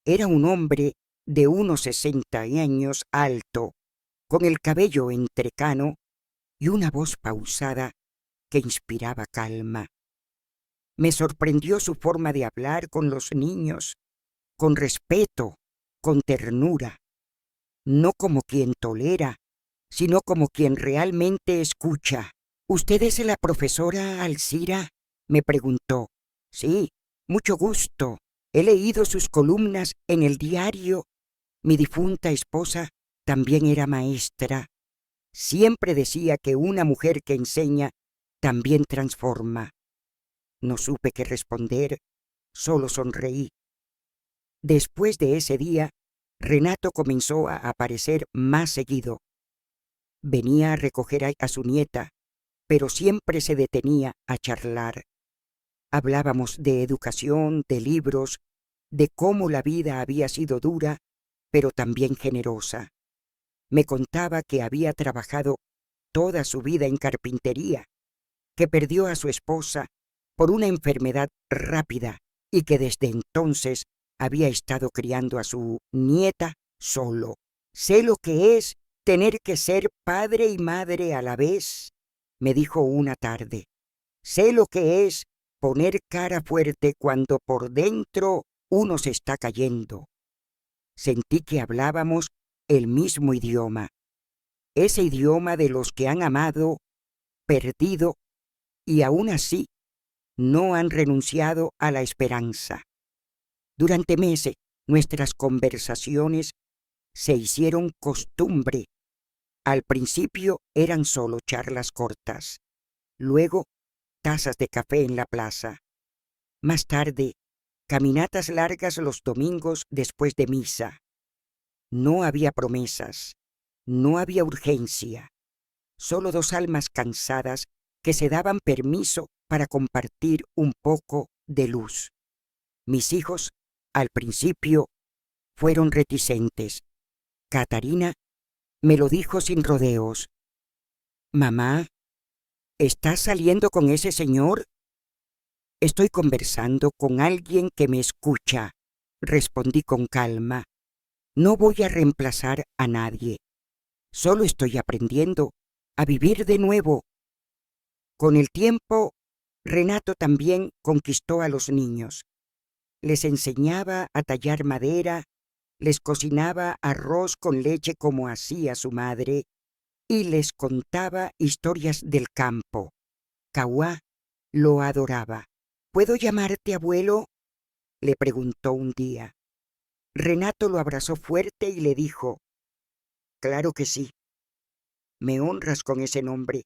Era un hombre de unos 60 años, alto, con el cabello entrecano y una voz pausada que inspiraba calma. Me sorprendió su forma de hablar con los niños, con respeto, con ternura, no como quien tolera, sino como quien realmente escucha. ¿Usted es la profesora Alcira?, me preguntó. Sí, mucho gusto. He leído sus columnas en el diario. Mi difunta esposa también era maestra. Siempre decía que una mujer que enseña también transforma. No supe qué responder, solo sonreí. Después de ese día, Renato comenzó a aparecer más seguido. Venía a recoger a su nieta, pero siempre se detenía a charlar. Hablábamos de educación, de libros, de cómo la vida había sido dura, pero también generosa. Me contaba que había trabajado toda su vida en carpintería, que perdió a su esposa por una enfermedad rápida y que desde entonces había estado criando a su nieta solo. Sé lo que es tener que ser padre y madre a la vez, me dijo una tarde. Sé lo que es poner cara fuerte cuando por dentro uno se está cayendo. Sentí que hablábamos el mismo idioma, ese idioma de los que han amado, perdido y aún así no han renunciado a la esperanza. Durante meses nuestras conversaciones se hicieron costumbre. Al principio eran solo charlas cortas, luego tazas de café en la plaza. Más tarde, caminatas largas los domingos después de misa. No había promesas, no había urgencia, solo dos almas cansadas que se daban permiso para compartir un poco de luz. Mis hijos, al principio, fueron reticentes. Catarina me lo dijo sin rodeos. Mamá, ¿estás saliendo con ese señor? Estoy conversando con alguien que me escucha, respondí con calma. No voy a reemplazar a nadie. Solo estoy aprendiendo a vivir de nuevo. Con el tiempo, Renato también conquistó a los niños. Les enseñaba a tallar madera, les cocinaba arroz con leche como hacía su madre y les contaba historias del campo. Kauá lo adoraba. ¿Puedo llamarte abuelo?, le preguntó un día. Renato lo abrazó fuerte y le dijo, claro que sí, me honras con ese nombre.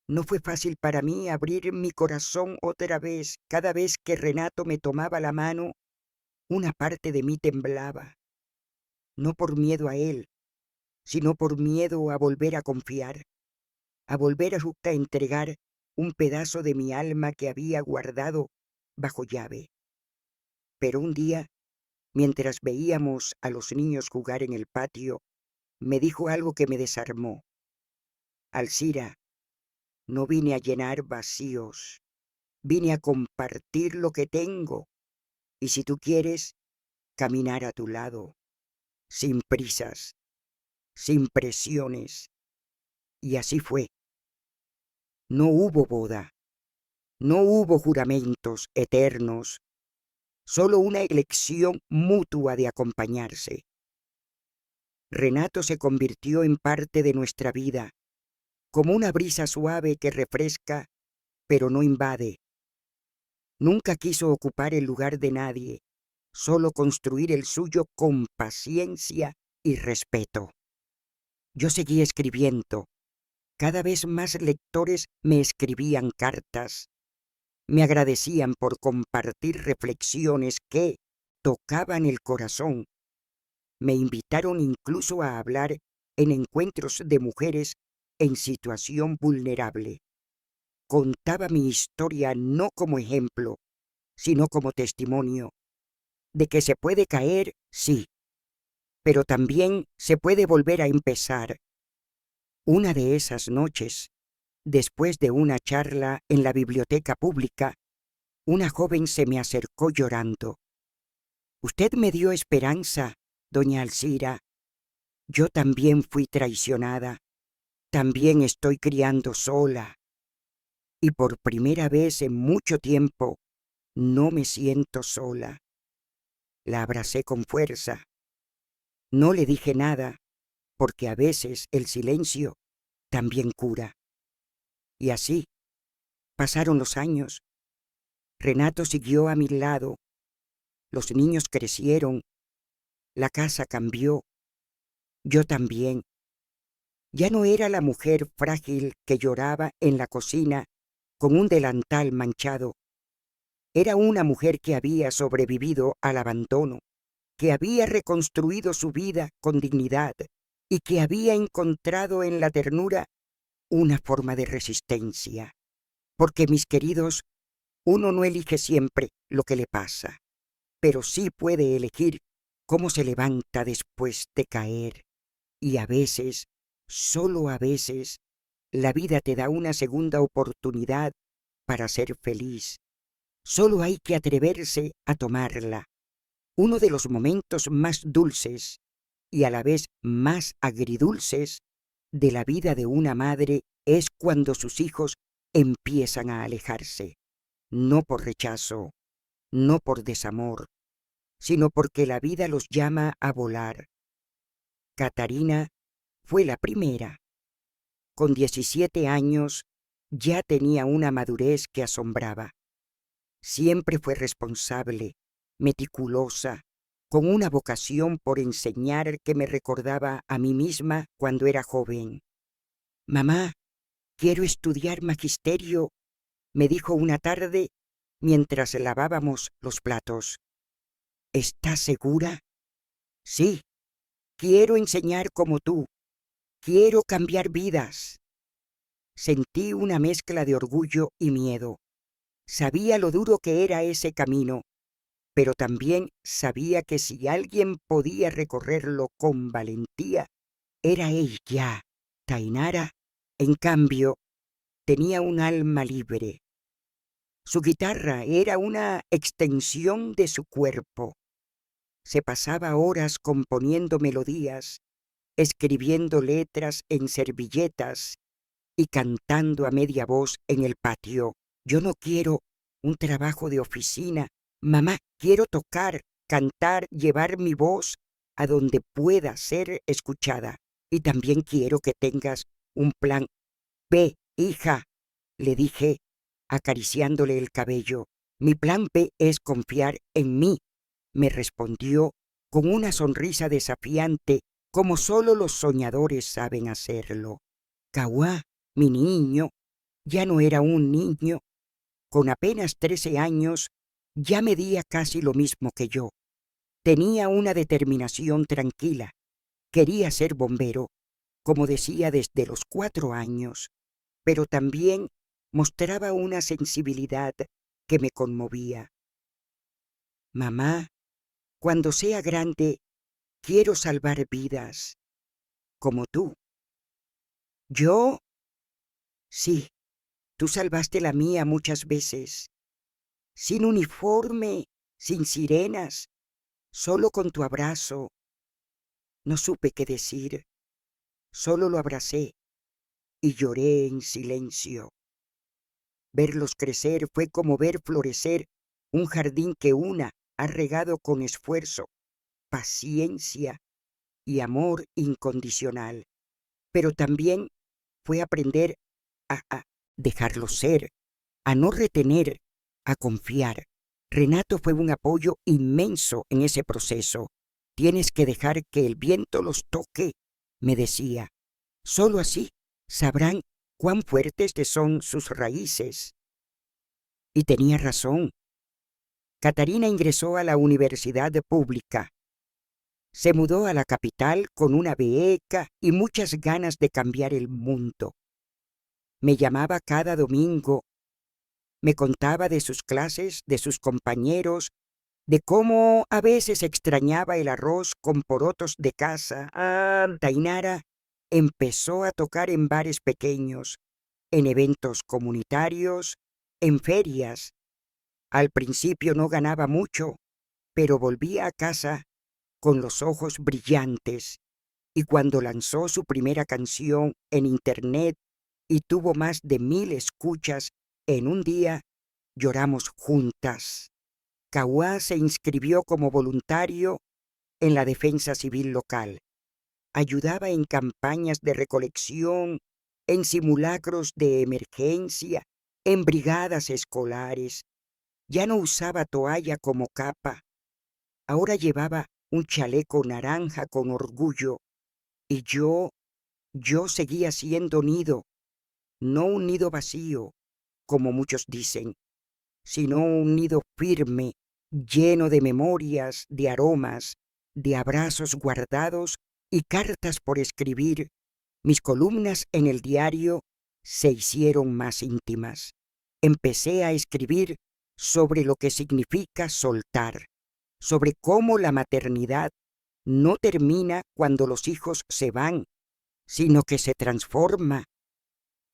No fue fácil para mí abrir mi corazón otra vez. Cada vez que Renato me tomaba la mano, una parte de mí temblaba. No por miedo a él, sino por miedo a volver a confiar, a volver a entregar un pedazo de mi alma que había guardado bajo llave. Pero un día, mientras veíamos a los niños jugar en el patio, me dijo algo que me desarmó. Alcira, no vine a llenar vacíos, vine a compartir lo que tengo, y si tú quieres, caminar a tu lado, sin prisas, sin presiones. Y así fue. No hubo boda, no hubo juramentos eternos, solo una elección mutua de acompañarse. Renato se convirtió en parte de nuestra vida, como una brisa suave que refresca, pero no invade. Nunca quiso ocupar el lugar de nadie, solo construir el suyo con paciencia y respeto. Yo seguí escribiendo. Cada vez más lectores me escribían cartas. Me agradecían por compartir reflexiones que tocaban el corazón. Me invitaron incluso a hablar en encuentros de mujeres en situación vulnerable. Contaba mi historia no como ejemplo, sino como testimonio de que se puede caer, sí, pero también se puede volver a empezar. Una de esas noches, después de una charla en la biblioteca pública, una joven se me acercó llorando. «Usted me dio esperanza, doña Alcira. Yo también fui traicionada. También estoy criando sola. Y por primera vez en mucho tiempo no me siento sola». La abracé con fuerza. No le dije nada, porque a veces el silencio también cura. Y así pasaron los años. Renato siguió a mi lado. Los niños crecieron. La casa cambió. Yo también. Ya no era la mujer frágil que lloraba en la cocina con un delantal manchado. Era una mujer que había sobrevivido al abandono, que había reconstruido su vida con dignidad y que había encontrado en la ternura una forma de resistencia. Porque, mis queridos, uno no elige siempre lo que le pasa, pero sí puede elegir cómo se levanta después de caer. Y a veces, solo a veces, la vida te da una segunda oportunidad para ser feliz. Solo hay que atreverse a tomarla. Uno de los momentos más dulces y a la vez más agridulces de la vida de una madre es cuando sus hijos empiezan a alejarse, no por rechazo, no por desamor, sino porque la vida los llama a volar. Catarina fue la primera. Con 17 años ya tenía una madurez que asombraba. Siempre fue responsable, meticulosa, con una vocación por enseñar que me recordaba a mí misma cuando era joven. «Mamá, quiero estudiar magisterio», me dijo una tarde mientras lavábamos los platos. «¿Estás segura?» «Sí, quiero enseñar como tú. Quiero cambiar vidas». Sentí una mezcla de orgullo y miedo. Sabía lo duro que era ese camino, pero también sabía que si alguien podía recorrerlo con valentía, era ella. Tainara, en cambio, tenía un alma libre. Su guitarra era una extensión de su cuerpo. Se pasaba horas componiendo melodías, escribiendo letras en servilletas y cantando a media voz en el patio. «Yo no quiero un trabajo de oficina. Mamá, quiero tocar, cantar, llevar mi voz a donde pueda ser escuchada. Y también quiero que tengas un plan B, hija», le dije, acariciándole el cabello. «Mi plan B es confiar en mí», me respondió con una sonrisa desafiante, como solo los soñadores saben hacerlo. Cauá, mi niño, ya no era un niño. Con apenas 13 años ya medía casi lo mismo que yo. Tenía una determinación tranquila. Quería ser bombero, como decía desde los 4 años, pero también mostraba una sensibilidad que me conmovía. «Mamá, cuando sea grande, quiero salvar vidas, como tú». «¿Yo?» «Sí, tú salvaste la mía muchas veces, sin uniforme, sin sirenas, solo con tu abrazo». No supe qué decir, solo lo abracé y lloré en silencio. Verlos crecer fue como ver florecer un jardín que una ha regado con esfuerzo, paciencia y amor incondicional. Pero también fue aprender a dejarlos ser, a no retener a confiar. Renato fue un apoyo inmenso en ese proceso. Tienes que dejar que el viento los toque, me decía. Solo así sabrán cuán fuertes son sus raíces. Y tenía razón. Catarina ingresó a la universidad pública. Se mudó a la capital con una beca y muchas ganas de cambiar el mundo. Me llamaba cada domingo. Me contaba de sus clases, de sus compañeros, de cómo a veces extrañaba el arroz con porotos de casa. Tainara empezó a tocar en bares pequeños, en eventos comunitarios, en ferias. Al principio no ganaba mucho, pero volvía a casa con los ojos brillantes, y cuando lanzó su primera canción en internet y tuvo más de 1000 escuchas en un día, lloramos juntas. Kauá se inscribió como voluntario en la defensa civil local. Ayudaba en campañas de recolección, en simulacros de emergencia, en brigadas escolares. Ya no usaba toalla como capa. Ahora llevaba un chaleco naranja con orgullo. Y yo seguía siendo nido, no un nido vacío, como muchos dicen, sino un nido firme, lleno de memorias, de aromas, de abrazos guardados y cartas por escribir. Mis columnas en el diario se hicieron más íntimas. Empecé a escribir sobre lo que significa soltar, sobre cómo la maternidad no termina cuando los hijos se van, sino que se transforma.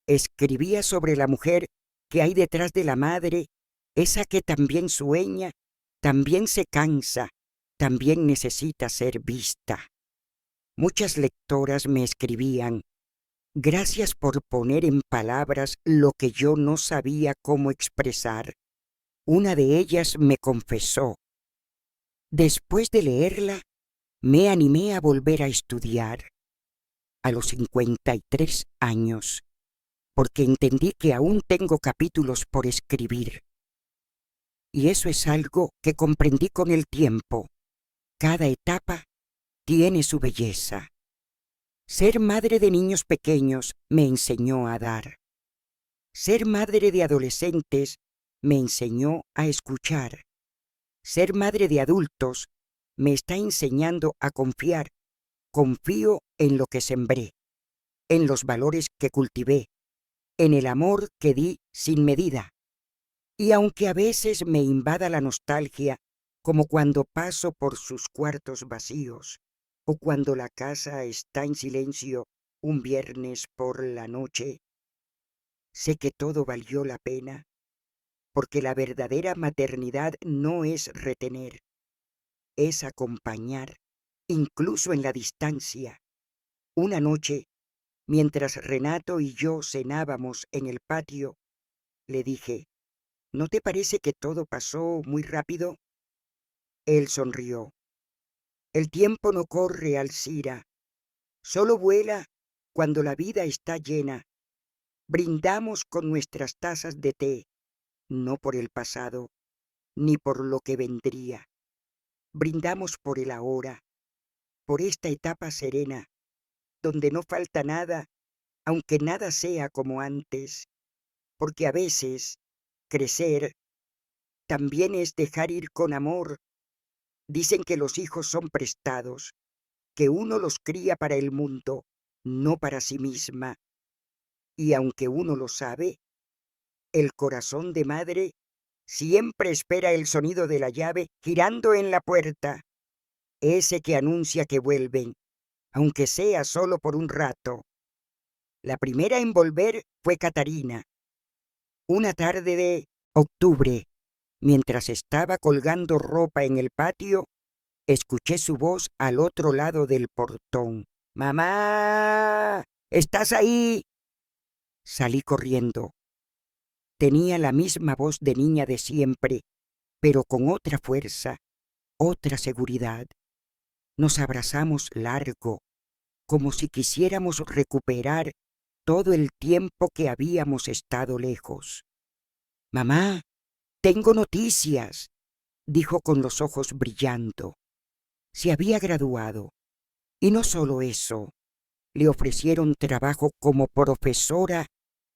Escribía sobre la mujer que hay detrás de la madre, esa que también sueña, también se cansa, también necesita ser vista. Muchas lectoras me escribían: gracias por poner en palabras lo que yo no sabía cómo expresar. Una de ellas me confesó: después de leerla, me animé a volver a estudiar a los 53 años, porque entendí que aún tengo capítulos por escribir. Y eso es algo que comprendí con el tiempo. Cada etapa tiene su belleza. Ser madre de niños pequeños me enseñó a dar. Ser madre de adolescentes me enseñó a escuchar. Ser madre de adultos me está enseñando a confiar. Confío en lo que sembré, en los valores que cultivé, en el amor que di sin medida. Y aunque a veces me invada la nostalgia, como cuando paso por sus cuartos vacíos, o cuando la casa está en silencio un viernes por la noche, sé que todo valió la pena, porque la verdadera maternidad no es retener, es acompañar, incluso en la distancia. Una noche, mientras Renato y yo cenábamos en el patio, le dije: ¿no te parece que todo pasó muy rápido? Él sonrió. El tiempo no corre, Alcira, solo vuela cuando la vida está llena. Brindamos con nuestras tazas de té, no por el pasado, ni por lo que vendría. Brindamos por el ahora, por esta etapa serena, donde no falta nada, aunque nada sea como antes, porque a veces crecer también es dejar ir con amor. Dicen que los hijos son prestados, que uno los cría para el mundo, no para sí misma. Y aunque uno lo sabe, el corazón de madre siempre espera el sonido de la llave girando en la puerta, ese que anuncia que vuelven, aunque sea solo por un rato. La primera en volver fue Catarina. Una tarde de octubre, mientras estaba colgando ropa en el patio, escuché su voz al otro lado del portón. ¡Mamá! ¿Estás ahí? Salí corriendo. Tenía la misma voz de niña de siempre, pero con otra fuerza, otra seguridad. Nos abrazamos largo, como si quisiéramos recuperar todo el tiempo que habíamos estado lejos. Mamá, Tengo noticias, dijo con los ojos brillando. Se había graduado. Y no solo eso, le ofrecieron trabajo como profesora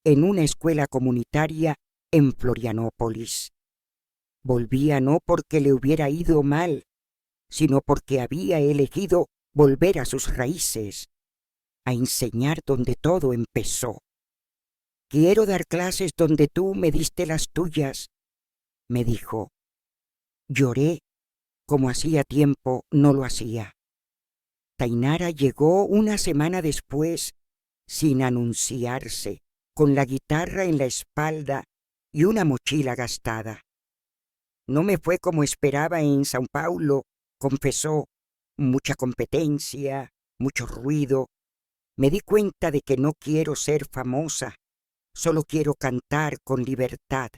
en una escuela comunitaria en Florianópolis. Volvía no porque le hubiera ido mal, sino porque había elegido volver a sus raíces, a enseñar donde todo empezó. Quiero dar clases donde tú me diste las tuyas, me dijo. Lloré como hacía tiempo no lo hacía. Tainara llegó una semana después, sin anunciarse, con la guitarra en la espalda y una mochila gastada. No me fue como esperaba en São Paulo, confesó. Mucha competencia, mucho ruido. Me di cuenta de que no quiero ser famosa, solo quiero cantar con libertad.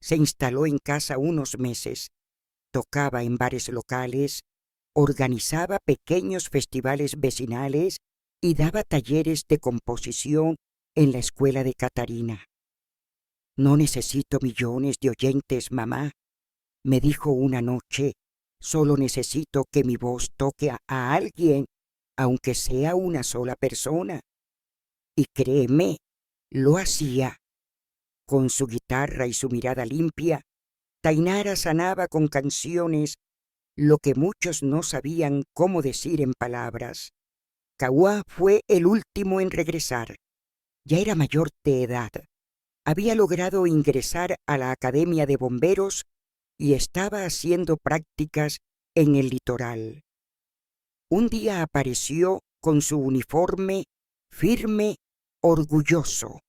Se instaló en casa unos meses, tocaba en bares locales, organizaba pequeños festivales vecinales y daba talleres de composición en la escuela de Catarina. No necesito millones de oyentes, mamá, me dijo una noche, solo necesito que mi voz toque a alguien, aunque sea una sola persona. Y créeme, lo hacía. Con su guitarra y su mirada limpia, Tainara sanaba con canciones lo que muchos no sabían cómo decir en palabras. Cauã fue el último en regresar. Ya era mayor de edad. Había logrado ingresar a la Academia de Bomberos y estaba haciendo prácticas en el litoral. Un día apareció con su uniforme, firme, orgulloso.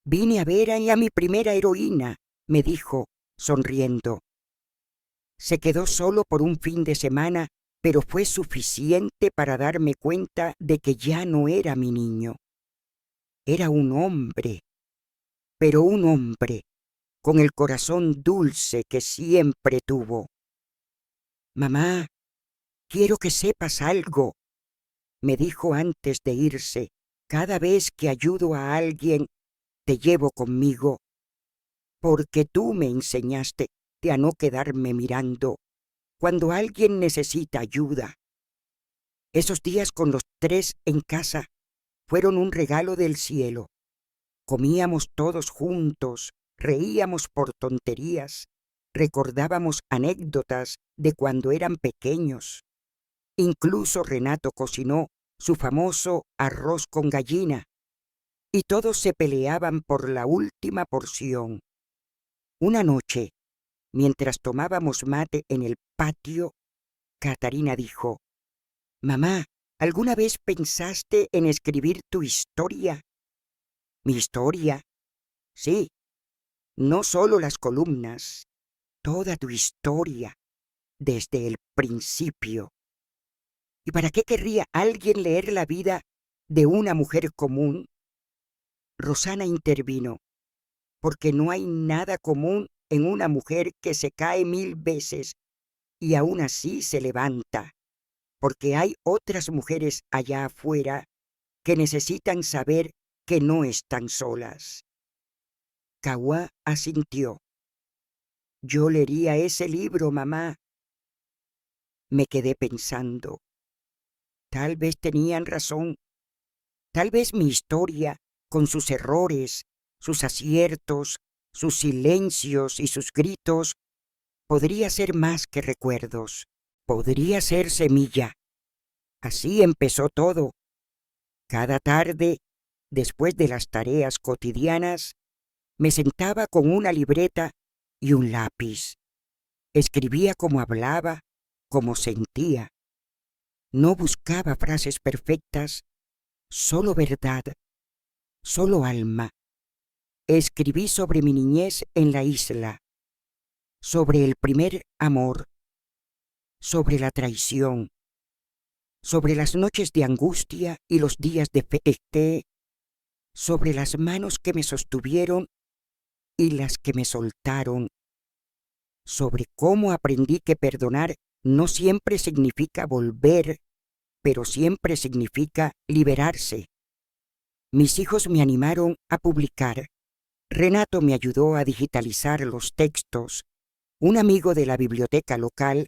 Vine a ver a mi primera heroína, me dijo, sonriendo. Se quedó solo por un fin de semana, pero fue suficiente para darme cuenta de que ya no era mi niño. Era un hombre, pero un hombre, con el corazón dulce que siempre tuvo. Mamá, quiero que sepas algo, me dijo antes de irse. Cada vez que ayudo a alguien, te llevo conmigo, porque tú me enseñaste a no quedarme mirando cuando alguien necesita ayuda. Esos días con los tres en casa fueron un regalo del cielo. Comíamos todos juntos, reíamos por tonterías, recordábamos anécdotas de cuando eran pequeños. Incluso Renato cocinó su famoso arroz con gallina y todos se peleaban por la última porción. Una noche, mientras tomábamos mate en el patio, Catarina dijo: «Mamá, ¿alguna vez pensaste en escribir tu historia?» «¿Mi historia?» «Sí, no solo las columnas, toda tu historia, desde el principio». ¿Y para qué querría alguien leer la vida de una mujer común? Rosana intervino: «Porque no hay nada común en una mujer que se cae 1000 veces y aún así se levanta, porque hay otras mujeres allá afuera que necesitan saber que no están solas». Cauã asintió. «Yo leería ese libro, mamá». Me quedé pensando. Tal vez tenían razón. Tal vez mi historia, con sus errores, sus aciertos, sus silencios y sus gritos, podría ser más que recuerdos. Podría ser semilla. Así empezó todo. Cada tarde, después de las tareas cotidianas, me sentaba con una libreta y un lápiz. Escribía como hablaba, como sentía. No buscaba frases perfectas, solo verdad, solo alma. Escribí sobre mi niñez en la isla, sobre el primer amor, sobre la traición, sobre las noches de angustia y los días de fe, sobre las manos que me sostuvieron y las que me soltaron, sobre cómo aprendí que perdonar no siempre significa volver, pero siempre significa liberarse. Mis hijos me animaron a publicar. Renato me ayudó a digitalizar los textos. Un amigo de la biblioteca local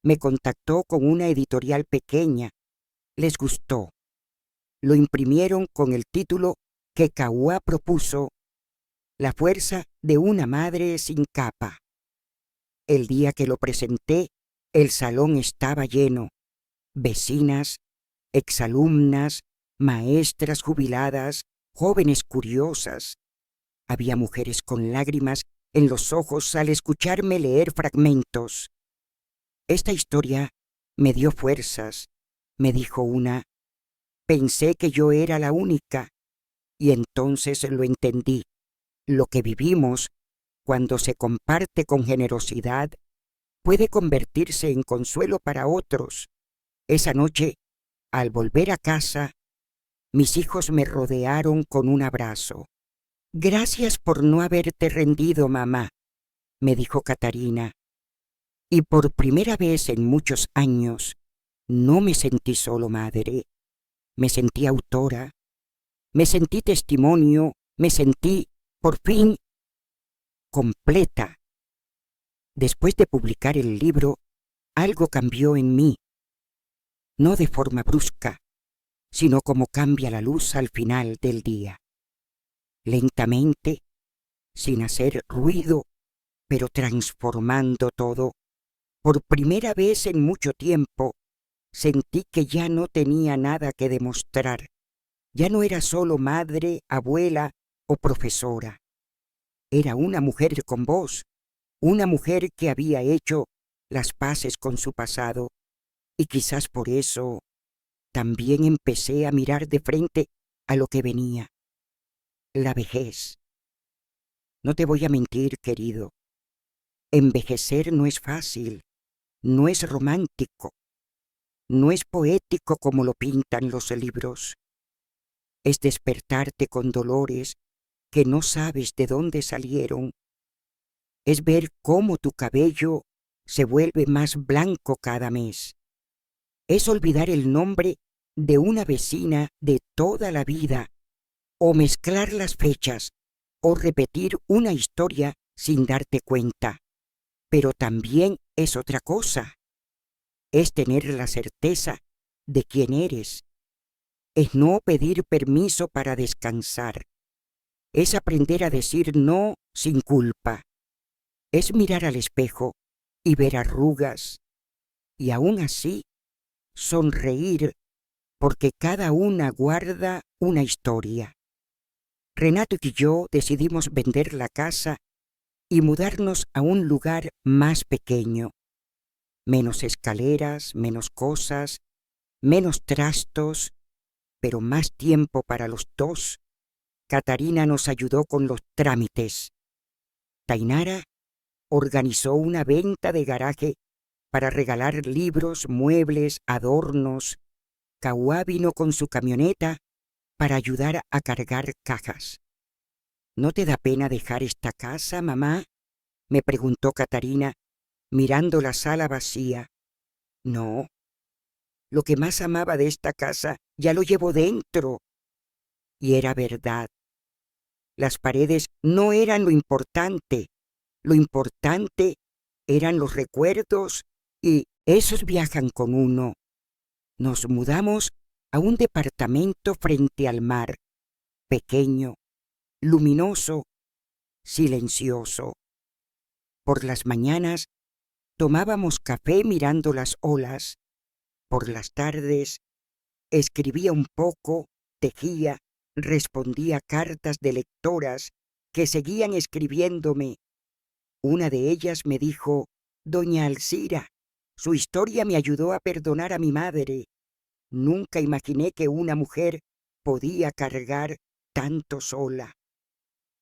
me contactó con una editorial pequeña. Les gustó. Lo imprimieron con el título que Kauá propuso, La fuerza de una madre sin capa. El día que lo presenté, el salón estaba lleno. Vecinas, exalumnas, maestras jubiladas, jóvenes curiosas. Había mujeres con lágrimas en los ojos al escucharme leer fragmentos. Esta historia me dio fuerzas, me dijo una. Pensé que yo era la única, y entonces lo entendí. Lo que vivimos, cuando se comparte con generosidad, puede convertirse en consuelo para otros. Esa noche, al volver a casa, mis hijos me rodearon con un abrazo. Gracias por no haberte rendido, mamá, me dijo Catarina. Y por primera vez en muchos años, no me sentí solo madre, me sentí autora, me sentí testimonio, me sentí, por fin, completa. Después de publicar el libro, algo cambió en mí, no de forma brusca, sino como cambia la luz al final del día. Lentamente, sin hacer ruido, pero transformando todo, por primera vez en mucho tiempo, sentí que ya no tenía nada que demostrar. Ya no era solo madre, abuela o profesora. Era una mujer con voz, una mujer que había hecho las paces con su pasado, y quizás por eso también empecé a mirar de frente a lo que venía, la vejez. No te voy a mentir, querido, envejecer no es fácil, no es romántico, no es poético como lo pintan los libros. Es despertarte con dolores que no sabes de dónde salieron. Es ver cómo tu cabello se vuelve más blanco cada mes. Es olvidar el nombre de una vecina de toda la vida, o mezclar las fechas, o repetir una historia sin darte cuenta. Pero también es otra cosa. Es tener la certeza de quién eres. Es no pedir permiso para descansar. Es aprender a decir no sin culpa. Es mirar al espejo y ver arrugas, y aún así sonreír, porque cada una guarda una historia. Renato y yo decidimos vender la casa y mudarnos a un lugar más pequeño. Menos escaleras, menos cosas, menos trastos, pero más tiempo para los dos. Catarina nos ayudó con los trámites. Tainara organizó una venta de garaje para regalar libros, muebles, adornos. Kauá vino con su camioneta para ayudar a cargar cajas. ¿No te da pena dejar esta casa, mamá?, me preguntó Catarina, mirando la sala vacía. No, lo que más amaba de esta casa ya lo llevo dentro. Y era verdad. Las paredes no eran lo importante eran los recuerdos, y esos viajan con uno. Nos mudamos a un departamento frente al mar, pequeño, luminoso, silencioso. Por las mañanas tomábamos café mirando las olas. Por las tardes escribía un poco, tejía, respondía cartas de lectoras que seguían escribiéndome. Una de ellas me dijo: Doña Alcira, su historia me ayudó a perdonar a mi madre. Nunca imaginé que una mujer podía cargar tanto sola.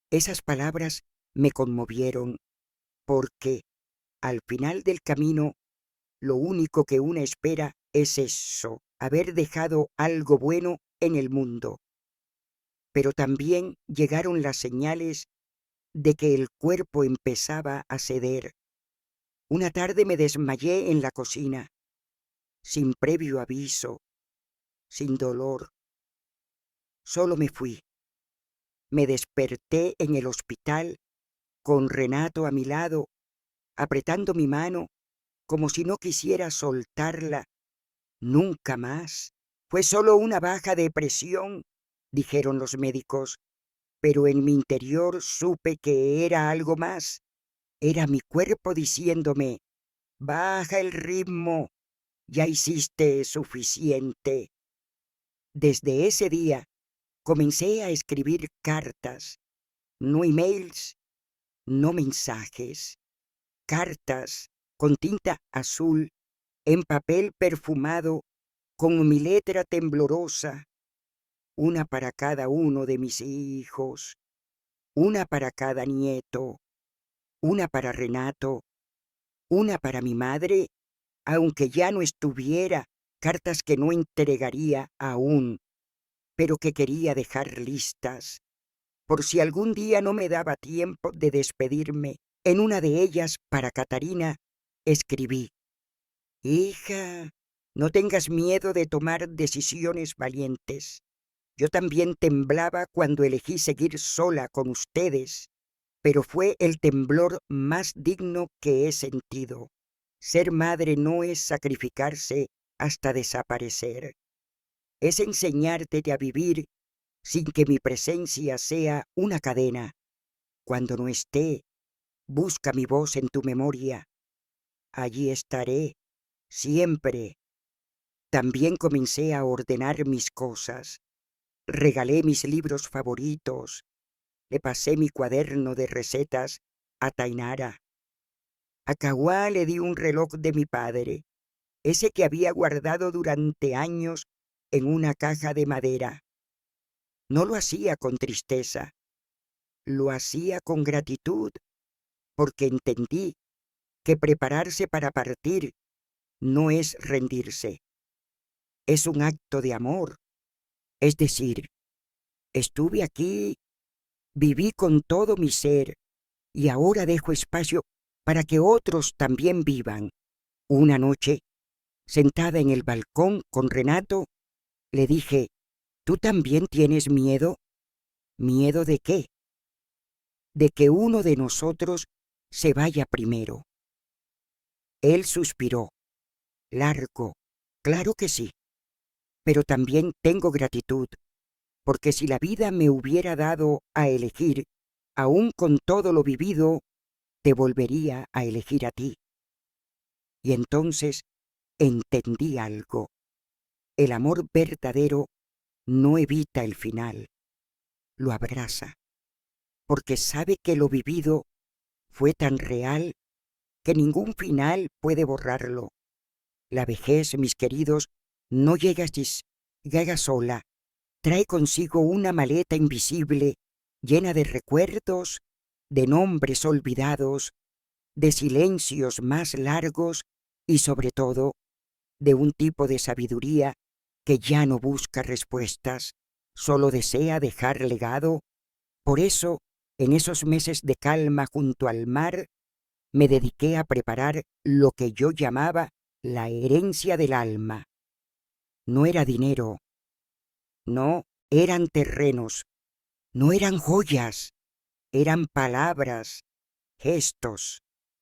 Esas palabras me conmovieron, porque al final del camino lo único que una espera es eso, haber dejado algo bueno en el mundo. Pero también llegaron las señales de que el cuerpo empezaba a ceder. Una tarde me desmayé en la cocina, sin previo aviso, sin dolor. Solo me fui. me desperté en el hospital con Renato a mi lado, apretando mi mano como si no quisiera soltarla nunca más. Fue solo una baja de presión, dijeron los médicos, pero en mi interior supe que era algo más. Era mi cuerpo diciéndome, baja el ritmo, ya hiciste suficiente. Desde ese día comencé a escribir cartas, no emails, no mensajes, cartas con tinta azul, en papel perfumado, con mi letra temblorosa, una para cada uno de mis hijos, una para cada nieto, una para Renato, una para mi madre, aunque ya no estuviera, cartas que no entregaría aún, pero que quería dejar listas, por si algún día no me daba tiempo de despedirme. En una de ellas, para Catarina, escribí, hija, no tengas miedo de tomar decisiones valientes. Yo también temblaba cuando elegí seguir sola con ustedes, pero fue el temblor más digno que he sentido. Ser madre no es sacrificarse hasta desaparecer. Es enseñarte a vivir sin que mi presencia sea una cadena. Cuando no esté, busca mi voz en tu memoria. Allí estaré, siempre. También comencé a ordenar mis cosas. Regalé mis libros favoritos. Le pasé mi cuaderno de recetas a Tainara. A Kawá le di un reloj de mi padre, ese que había guardado durante años en una caja de madera. No lo hacía con tristeza, lo hacía con gratitud, porque entendí que prepararse para partir no es rendirse, es un acto de amor. Es decir, estuve aquí, viví con todo mi ser y ahora dejo espacio para que otros también vivan. Una noche, sentada en el balcón con Renato, le dije, ¿tú también tienes miedo? ¿Miedo de qué? De que uno de nosotros se vaya primero. Él suspiró, largo, claro que sí, pero también tengo gratitud, porque si la vida me hubiera dado a elegir, aún con todo lo vivido, te volvería a elegir a ti. Y entonces entendí algo. El amor verdadero no evita el final, lo abraza, porque sabe que lo vivido fue tan real que ningún final puede borrarlo. La vejez, mis queridos, no llega sola, trae consigo una maleta invisible llena de recuerdos, de nombres olvidados, de silencios más largos y sobre todo de un tipo de sabiduría que ya no busca respuestas, solo desea dejar legado. Por eso, en esos meses de calma junto al mar, me dediqué a preparar lo que yo llamaba la herencia del alma. No era dinero, no eran terrenos, no eran joyas, eran palabras, gestos,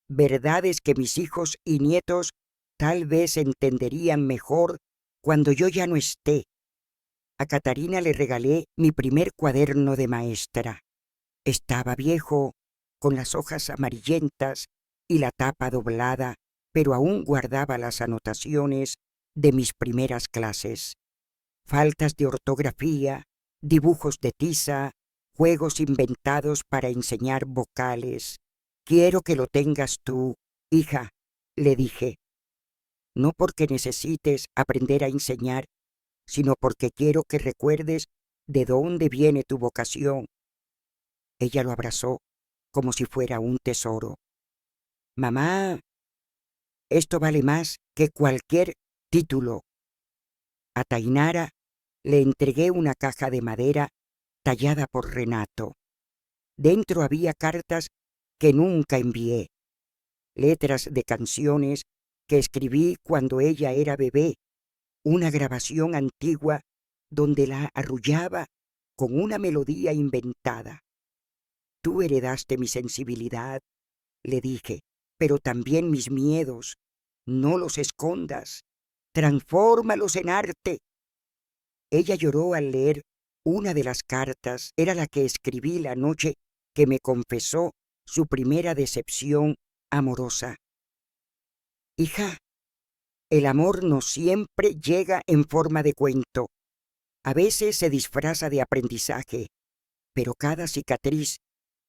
verdades que mis hijos y nietos tal vez entenderían mejor cuando yo ya no esté. A Catarina le regalé mi primer cuaderno de maestra. Estaba viejo, con las hojas amarillentas y la tapa doblada, pero aún guardaba las anotaciones de mis primeras clases. Faltas de ortografía, dibujos de tiza, juegos inventados para enseñar vocales. Quiero que lo tengas tú, hija, le dije. No porque necesites aprender a enseñar, sino porque quiero que recuerdes de dónde viene tu vocación. Ella lo abrazó como si fuera un tesoro. Mamá, esto vale más que cualquier título. A Tainara le entregué una caja de madera tallada por Renato. Dentro había cartas que nunca envié, letras de canciones que escribí cuando ella era bebé, una grabación antigua donde la arrullaba con una melodía inventada. Tú heredaste mi sensibilidad, le dije, pero también mis miedos. No los escondas. Transfórmalos en arte. Ella lloró al leer una de las cartas. Era la que escribí la noche que me confesó su primera decepción amorosa. Hija, el amor no siempre llega en forma de cuento. A veces se disfraza de aprendizaje, pero cada cicatriz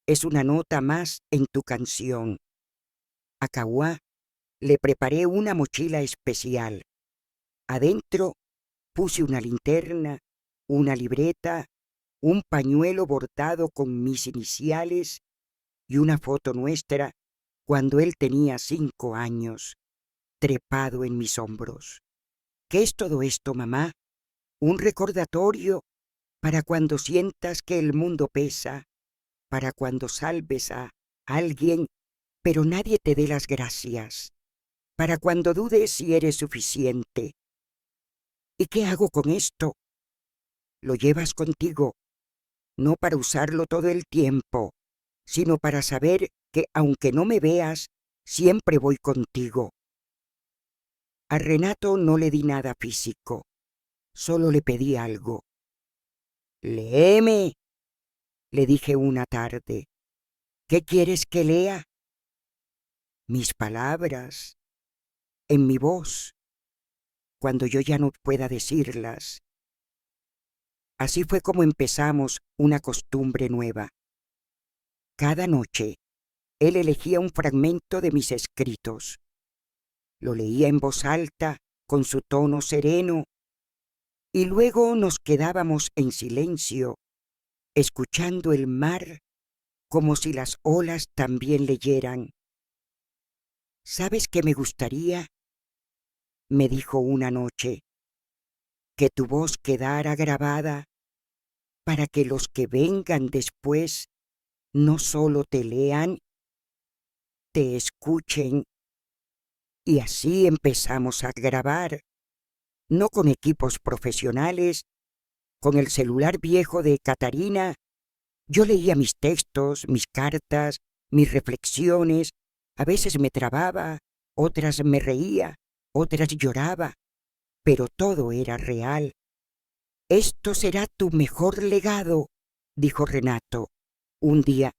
es una nota más en tu canción. A Kawá le preparé una mochila especial. Adentro puse una linterna, una libreta, un pañuelo bordado con mis iniciales y una foto nuestra cuando él tenía 5 años, trepado en mis hombros. ¿Qué es todo esto, mamá? Un recordatorio para cuando sientas que el mundo pesa, para cuando salves a alguien, pero nadie te dé las gracias, para cuando dudes si eres suficiente. ¿Y qué hago con esto? Lo llevas contigo, no para usarlo todo el tiempo, sino para saber que aunque no me veas, siempre voy contigo. A Renato no le di nada físico, solo le pedí algo. Léeme, le dije una tarde. ¿Qué quieres que lea? Mis palabras, en mi voz, cuando yo ya no pueda decirlas. Así fue como empezamos una costumbre nueva. Cada noche, él elegía un fragmento de mis escritos. Lo leía en voz alta, con su tono sereno, y luego nos quedábamos en silencio, escuchando el mar como si las olas también leyeran. ¿Sabes qué me gustaría? Me dijo una noche, que tu voz quedara grabada para que los que vengan después no solo te lean, te escuchen. Y así empezamos a grabar, no con equipos profesionales, con el celular viejo de Catarina. Yo leía mis textos, mis cartas, mis reflexiones. A veces me trababa, otras me reía, otras lloraba, pero todo era real. Esto será tu mejor legado, dijo Renato. Un día,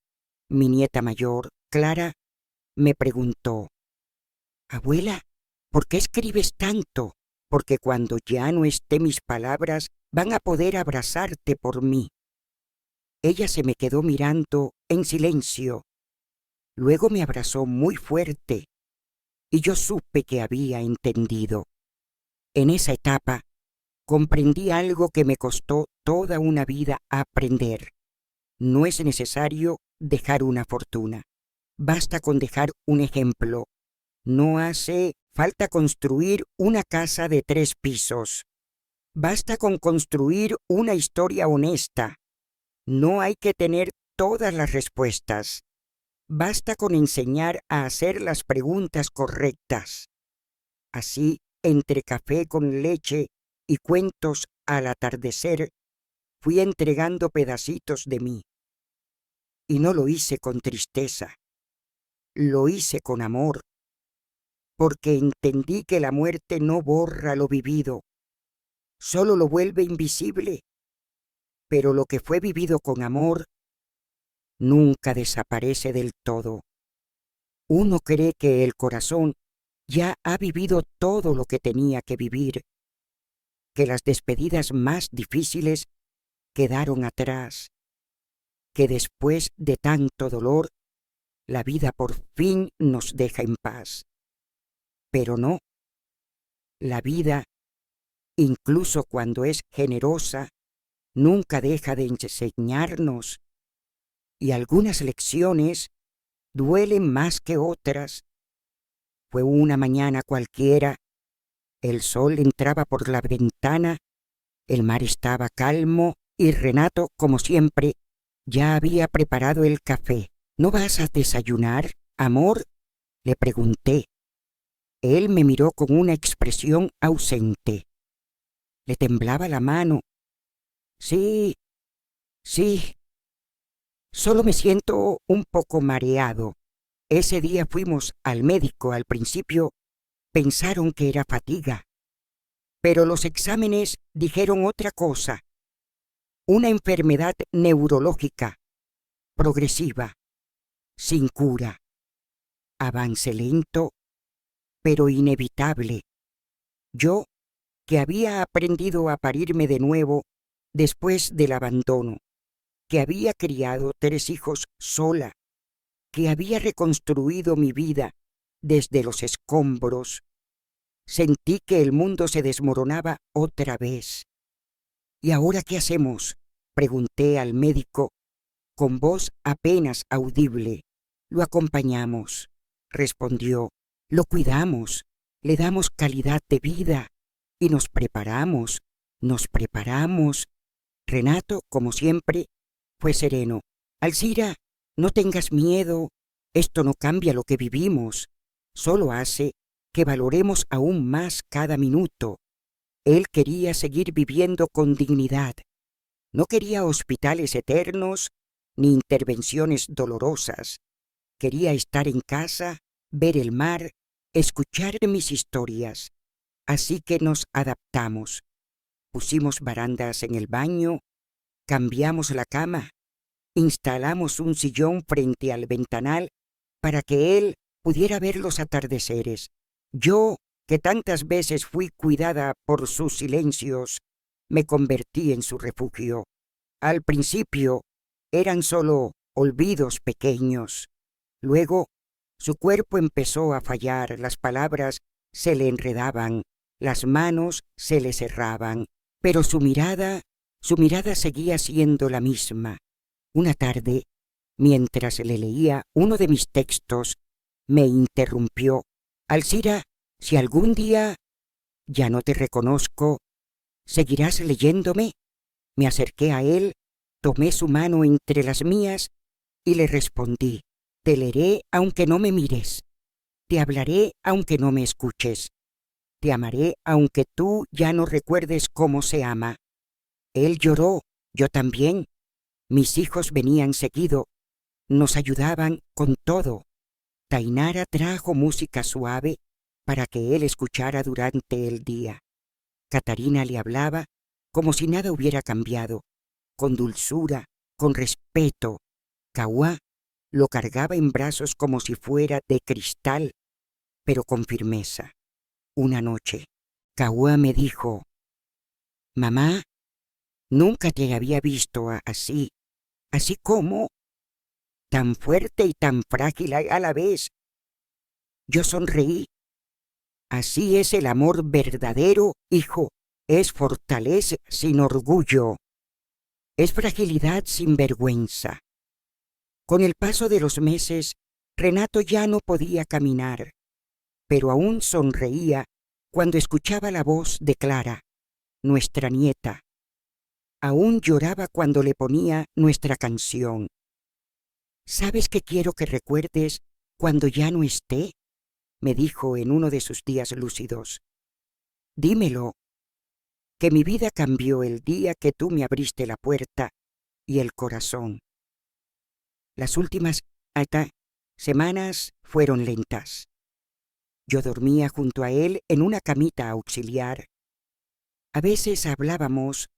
mi nieta mayor, Clara, me preguntó, abuela, ¿por qué escribes tanto? Porque cuando ya no esté mis palabras, van a poder abrazarte por mí. Ella se me quedó mirando en silencio. Luego me abrazó muy fuerte y yo supe que había entendido. En esa etapa comprendí algo que me costó toda una vida aprender. No es necesario dejar una fortuna. Basta con dejar un ejemplo. No hace falta construir una casa de 3 pisos. Basta con construir una historia honesta. No hay que tener todas las respuestas. Basta con enseñar a hacer las preguntas correctas. Así, entre café con leche y cuentos al atardecer, fui entregando pedacitos de mí. Y no lo hice con tristeza. Lo hice con amor, porque entendí que la muerte no borra lo vivido, solo lo vuelve invisible. Pero lo que fue vivido con amor nunca desaparece del todo. Uno cree que el corazón ya ha vivido todo lo que tenía que vivir, que las despedidas más difíciles quedaron atrás, que después de tanto dolor, la vida por fin nos deja en paz. Pero no, la vida, incluso cuando es generosa, nunca deja de enseñarnos, y algunas lecciones duelen más que otras. Fue una mañana cualquiera, el sol entraba por la ventana, el mar estaba calmo y Renato, como siempre, ya había preparado el café. ¿No vas a desayunar, amor?, le pregunté. Él me miró con una expresión ausente. Le temblaba la mano. Sí, Sí, solo me siento un poco mareado. Ese día fuimos al médico. Al principio pensaron que era fatiga, pero los exámenes dijeron otra cosa, una enfermedad neurológica progresiva, sin cura, avance lento, pero inevitable. Yo, que había aprendido a parirme de nuevo después del abandono, que había criado 3 hijos sola, que había reconstruido mi vida desde los escombros, sentí que el mundo se desmoronaba otra vez. ¿Y ahora qué hacemos?, pregunté al médico con voz apenas audible. Lo acompañamos, respondió. Lo cuidamos, le damos calidad de vida y nos preparamos, nos preparamos. Renato, como siempre, fue sereno. Alcira, no tengas miedo, esto no cambia lo que vivimos, solo hace que valoremos aún más cada minuto. Él quería seguir viviendo con dignidad. No quería hospitales eternos ni intervenciones dolorosas. Quería estar en casa, ver el mar, escuchar mis historias. Así que nos adaptamos. Pusimos barandas en el baño, cambiamos la cama, instalamos un sillón frente al ventanal para que él pudiera ver los atardeceres. Yo, que tantas veces fui cuidada por sus silencios, me convertí en su refugio. Al principio eran solo olvidos pequeños. Luego su cuerpo empezó a fallar, las palabras se le enredaban, las manos se le cerraban, pero su mirada seguía siendo la misma. Una tarde, mientras le leía uno de mis textos, me interrumpió. Alcira, si algún día ya no te reconozco, ¿seguirás leyéndome? Me acerqué a él, tomé su mano entre las mías y le respondí: te leeré aunque no me mires, te hablaré aunque no me escuches, te amaré aunque tú ya no recuerdes cómo se ama. Él lloró, yo también. Mis hijos venían seguido, nos ayudaban con todo. Tainara trajo música suave para que él escuchara durante el día. Catarina le hablaba como si nada hubiera cambiado, con dulzura, con respeto. Kauá lo cargaba en brazos como si fuera de cristal, pero con firmeza. Una noche, Kauá me dijo: mamá, nunca te había visto así como tan fuerte y tan frágil a la vez. Yo sonreí. Así es el amor verdadero, hijo. Es fortaleza sin orgullo. Es fragilidad sin vergüenza. Con el paso de los meses, Renato ya no podía caminar, pero aún sonreía cuando escuchaba la voz de Clara, nuestra nieta. Aún lloraba cuando le ponía nuestra canción. ¿Sabes qué quiero que recuerdes cuando ya no esté?, me dijo en uno de sus días lúcidos. Dímelo, que mi vida cambió el día que tú me abriste la puerta y el corazón. Las últimas semanas fueron lentas. Yo dormía junto a él en una camita auxiliar. A veces hablábamos,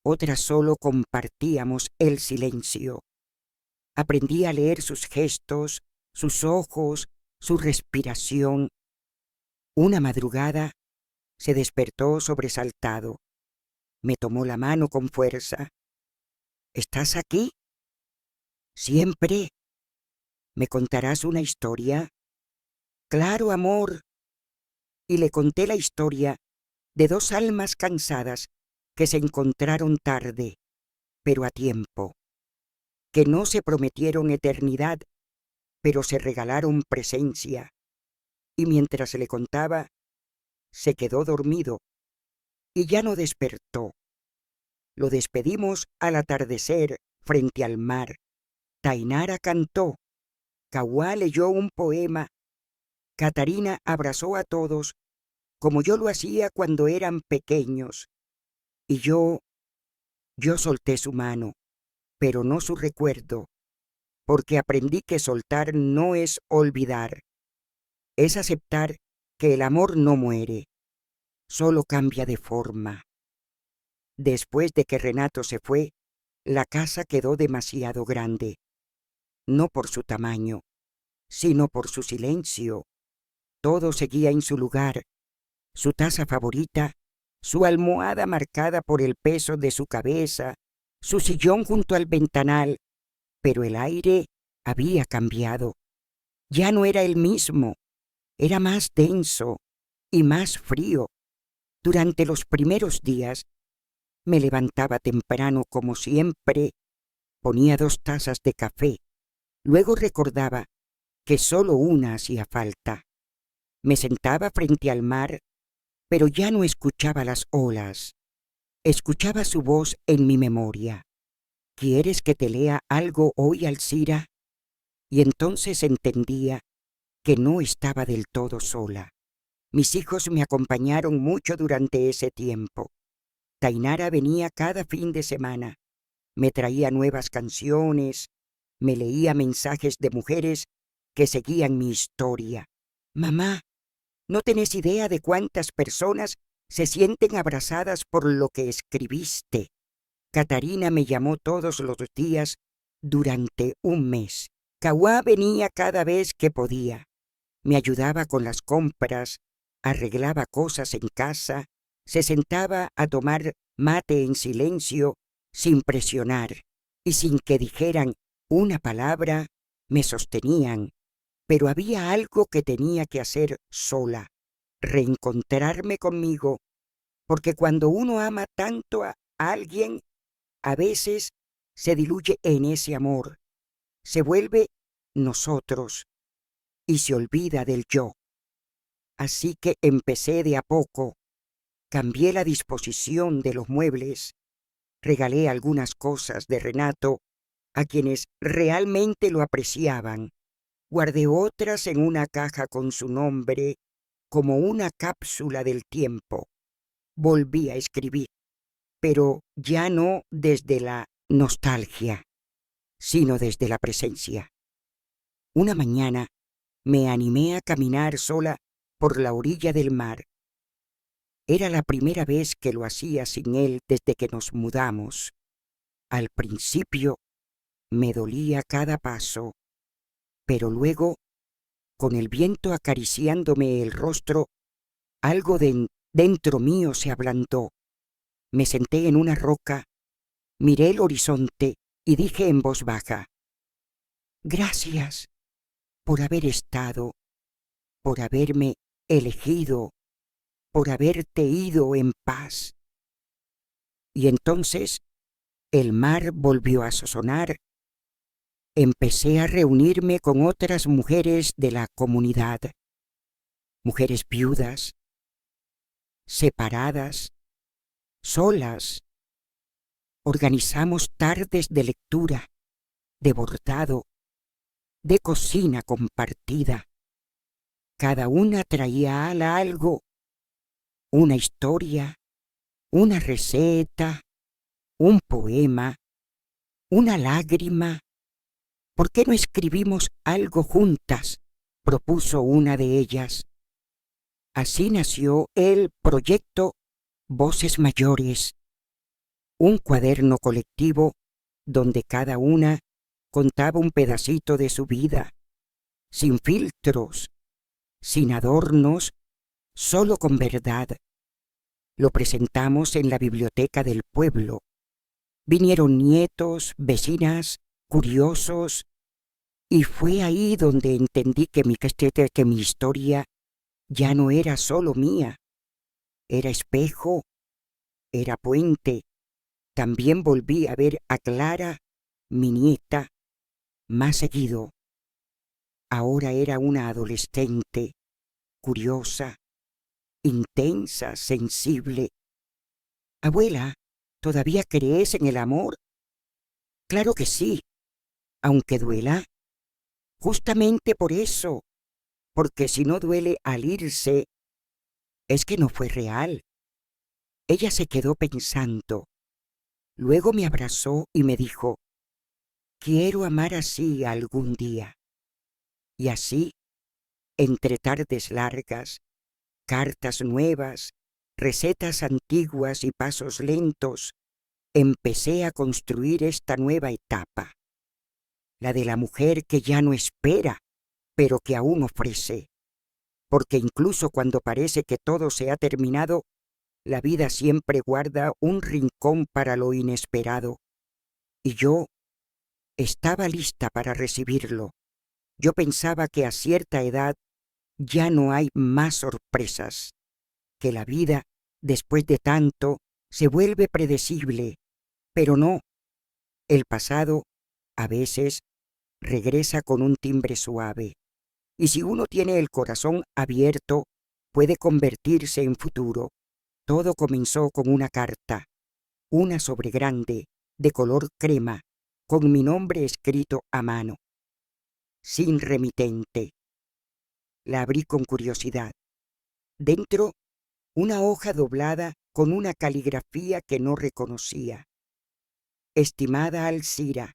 otras solo compartíamos el silencio. Aprendí a leer sus gestos, sus ojos, su respiración. Una madrugada se despertó sobresaltado. Me tomó la mano con fuerza. ¿Estás aquí? Siempre. ¿Me contarás una historia? Claro, amor. Y le conté la historia de 2 almas cansadas que se encontraron tarde, pero a tiempo, que no se prometieron eternidad, pero se regalaron presencia. Y mientras le contaba, se quedó dormido y ya no despertó. Lo despedimos al atardecer frente al mar. Tainara cantó, Kauá leyó un poema, Catarina abrazó a todos como yo lo hacía cuando eran pequeños, y yo solté su mano. pero no su recuerdo, porque aprendí que soltar no es olvidar, es aceptar que el amor no muere, solo cambia de forma. Después de que Renato se fue, la casa quedó demasiado grande, no por su tamaño, sino por su silencio. Todo seguía en su lugar, su taza favorita, su almohada marcada por el peso de su cabeza, su sillón junto al ventanal, pero el aire había cambiado. Ya no era el mismo, era más denso y más frío. Durante los primeros días me levantaba temprano como siempre, ponía 2 tazas de café, luego recordaba que solo una hacía falta. Me sentaba frente al mar, pero ya no escuchaba las olas, escuchaba su voz en mi memoria. ¿Quieres que te lea algo hoy, Alcira? Y entonces entendía que no estaba del todo sola. Mis hijos me acompañaron mucho durante ese tiempo. Tainara venía cada fin de semana, me traía nuevas canciones, me leía mensajes de mujeres que seguían mi historia. Mamá, no tenés idea de cuántas personas se sienten abrazadas por lo que escribiste. Catarina me llamó todos los días durante un mes. Kawá venía cada vez que podía. Me ayudaba con las compras, arreglaba cosas en casa, se sentaba a tomar mate en silencio, sin presionar, y sin que dijeran una palabra, me sostenían. Pero había algo que tenía que hacer sola, reencontrarme conmigo, porque cuando uno ama tanto a alguien, a veces se diluye en ese amor, se vuelve nosotros y se olvida del yo. Así que empecé de a poco, cambié la disposición de los muebles, regalé algunas cosas de Renato a quienes realmente lo apreciaban, guardé otras en una caja con su nombre como una cápsula del tiempo. Volví a escribir, pero ya no desde la nostalgia, sino desde la presencia. Una mañana me animé a caminar sola por la orilla del mar. Era la primera vez que lo hacía sin él desde que nos mudamos. Al principio me dolía cada paso, pero luego, con el viento acariciándome el rostro, algo dentro mío se ablandó. Me senté en una roca, miré el horizonte y dije en voz baja: gracias por haber estado, por haberme elegido, por haberte ido en paz. Y entonces el mar volvió a sonar. Empecé a reunirme con otras mujeres de la comunidad, mujeres viudas, separadas, solas. Organizamos tardes de lectura, de bordado, de cocina compartida. Cada una traía algo, una historia, una receta, un poema, una lágrima. ¿Por qué no escribimos algo juntas?, propuso una de ellas. Así nació el proyecto Voces Mayores, un cuaderno colectivo donde cada una contaba un pedacito de su vida, sin filtros, sin adornos, solo con verdad. Lo presentamos en la biblioteca del pueblo. Vinieron nietos, vecinas, curiosos, y fue ahí donde entendí que mi historia ya no era solo mía, era espejo, era puente. También volví a ver a Clara, mi nieta, más seguido. Ahora era una adolescente, curiosa, intensa, sensible. Abuela, ¿todavía crees en el amor? Claro que sí, aunque duela. Justamente por eso, porque si no duele al irse, es que no fue real. Ella se quedó pensando. Luego me abrazó y me dijo: Quiero amar así algún día. Y así, entre tardes largas, cartas nuevas, recetas antiguas y pasos lentos, empecé a construir esta nueva etapa, la de la mujer que ya no espera, pero que aún ofrece, porque incluso cuando parece que todo se ha terminado, la vida siempre guarda un rincón para lo inesperado, y yo estaba lista para recibirlo. Yo pensaba que a cierta edad ya no hay más sorpresas, que la vida, después de tanto, se vuelve predecible, pero no, el pasado, a veces, regresa con un timbre suave, y si uno tiene el corazón abierto, puede convertirse en futuro. Todo comenzó con una carta, una sobregrande, de color crema, con mi nombre escrito a mano, sin remitente. La abrí con curiosidad. Dentro, una hoja doblada con una caligrafía que no reconocía. Estimada Alcira,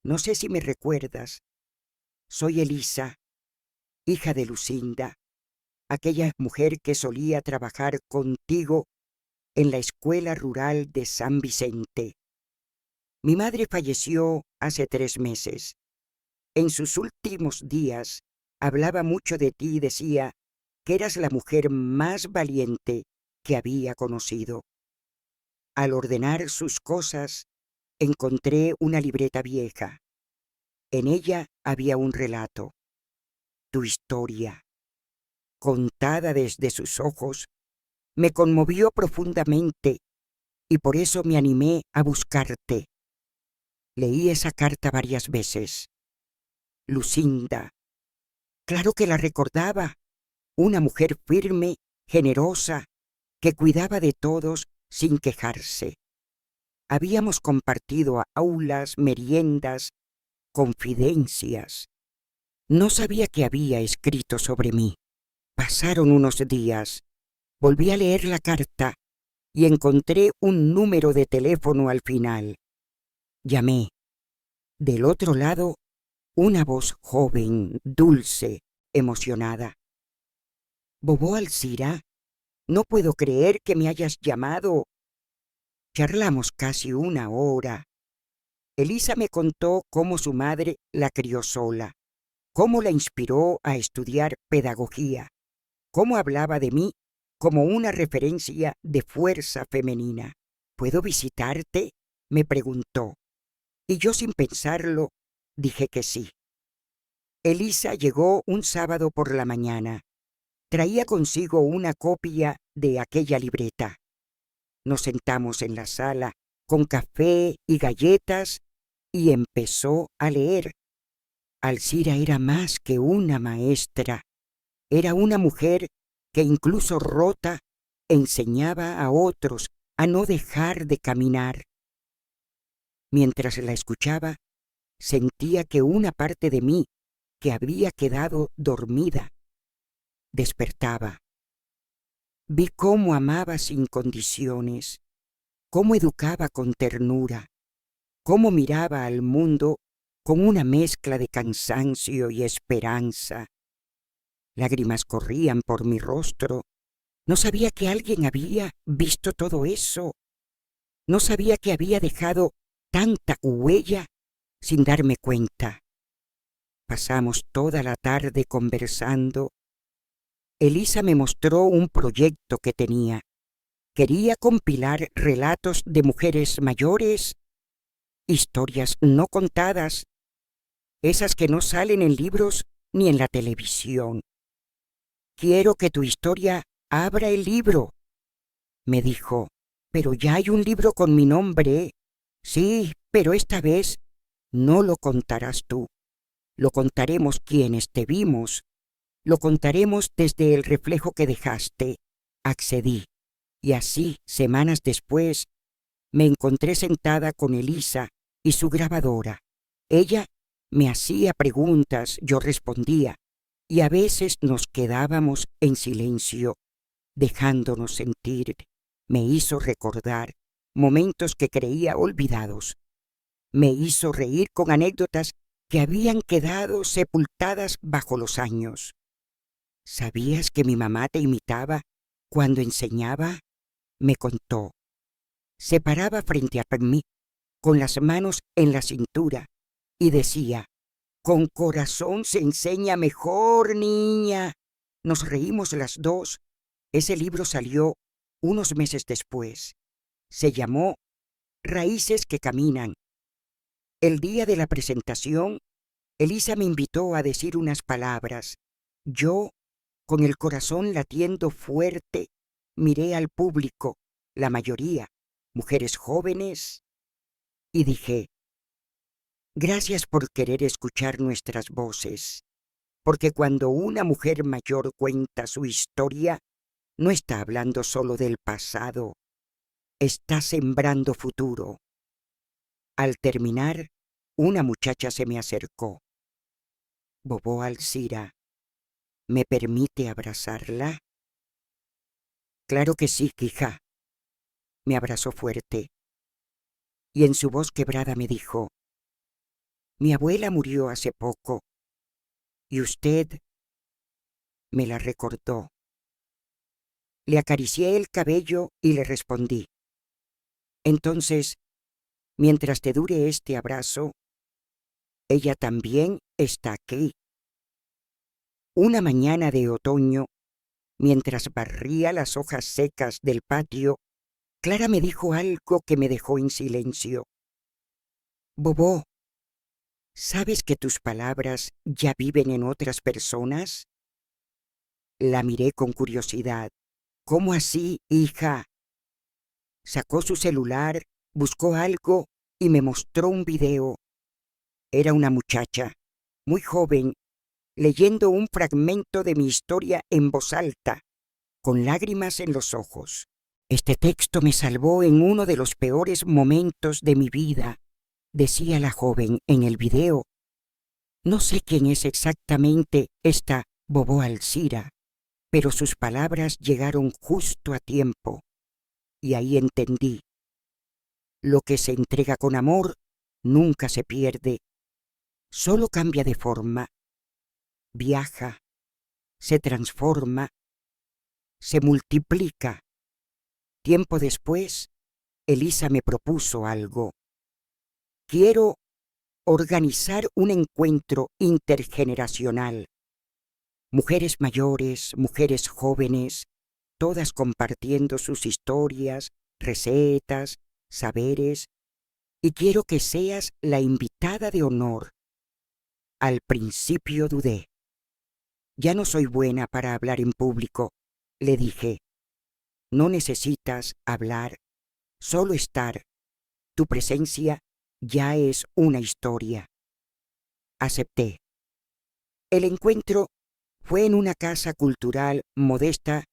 no sé si me recuerdas. Soy Elisa, hija de Lucinda, aquella mujer que solía trabajar contigo en la escuela rural de San Vicente. Mi madre falleció hace 3 meses. En sus últimos días hablaba mucho de ti y decía que eras la mujer más valiente que había conocido. Al ordenar sus cosas, encontré una libreta vieja. En ella había un relato, tu historia, contada desde sus ojos, me conmovió profundamente y por eso me animé a buscarte. Leí esa carta varias veces. Lucinda, claro que la recordaba, una mujer firme, generosa, que cuidaba de todos sin quejarse. Habíamos compartido aulas, meriendas, confidencias. No sabía que había escrito sobre mí. Pasaron unos días. Volví a leer la carta y encontré un número de teléfono al final. Llamé. Del otro lado, una voz joven, dulce, emocionada. «Bobo Alcira, no puedo creer que me hayas llamado». Charlamos casi 1 hora. Elisa me contó cómo su madre la crió sola, cómo la inspiró a estudiar pedagogía, cómo hablaba de mí como una referencia de fuerza femenina. «¿Puedo visitarte?», me preguntó, y yo sin pensarlo dije que sí. Elisa llegó un sábado por la mañana. Traía consigo una copia de aquella libreta. Nos sentamos en la sala con café y galletas y empezó a leer. Alcira era más que una maestra. Era una mujer que incluso rota enseñaba a otros a no dejar de caminar. Mientras la escuchaba, sentía que una parte de mí, que había quedado dormida, despertaba. Vi cómo amaba sin condiciones, cómo educaba con ternura, cómo miraba al mundo con una mezcla de cansancio y esperanza. Lágrimas corrían por mi rostro. No sabía que alguien había visto todo eso. No sabía que había dejado tanta huella sin darme cuenta. Pasamos toda la tarde conversando. Elisa me mostró un proyecto que tenía. Quería compilar relatos de mujeres mayores, historias no contadas, esas que no salen en libros ni en la televisión. «Quiero que tu historia abra el libro», me dijo. «Pero ya hay un libro con mi nombre». «Sí, pero esta vez no lo contarás tú. Lo contaremos quienes te vimos. Lo contaremos desde el reflejo que dejaste». Accedí, y así, semanas después, me encontré sentada con Elisa y su grabadora. Ella me hacía preguntas, yo respondía, y a veces nos quedábamos en silencio, dejándonos sentir. Me hizo recordar momentos que creía olvidados. Me hizo reír con anécdotas que habían quedado sepultadas bajo los años. ¿Sabías que mi mamá te imitaba cuando enseñaba? Me contó. Se paraba frente a mí, con las manos en la cintura, y decía: con corazón se enseña mejor, niña. Nos reímos las dos. Ese libro salió unos meses después. Se llamó Raíces que Caminan. El día de la presentación, Elisa me invitó a decir unas palabras. Yo, con el corazón latiendo fuerte, miré al público, la mayoría, mujeres jóvenes, y dije: gracias por querer escuchar nuestras voces, porque cuando una mujer mayor cuenta su historia, no está hablando solo del pasado, está sembrando futuro. Al terminar, una muchacha se me acercó. Bobó Alzira, ¿me permite abrazarla? Claro que sí, hija. Me abrazó fuerte y en su voz quebrada me dijo: mi abuela murió hace poco y usted me la recordó. Le acaricié el cabello y le respondí: entonces, mientras te dure este abrazo, ella también está aquí. Una mañana de otoño, mientras barría las hojas secas del patio, Clara me dijo algo que me dejó en silencio. Bobó, ¿sabes que tus palabras ya viven en otras personas? La miré con curiosidad. ¿Cómo así, hija? Sacó su celular, buscó algo y me mostró un video. Era una muchacha, muy joven, leyendo un fragmento de mi historia en voz alta, con lágrimas en los ojos. Este texto me salvó en uno de los peores momentos de mi vida, decía la joven en el video. No sé quién es exactamente esta Bobó Alzira, pero sus palabras llegaron justo a tiempo, y ahí entendí. Lo que se entrega con amor nunca se pierde, solo cambia de forma, viaja, se transforma, se multiplica. Tiempo después, Elisa me propuso algo. Quiero organizar un encuentro intergeneracional. Mujeres mayores, mujeres jóvenes, todas compartiendo sus historias, recetas, saberes, y quiero que seas la invitada de honor. Al principio dudé. Ya no soy buena para hablar en público, le dije. No necesitas hablar, solo estar. Tu presencia ya es una historia. Acepté. El encuentro fue en una casa cultural modesta,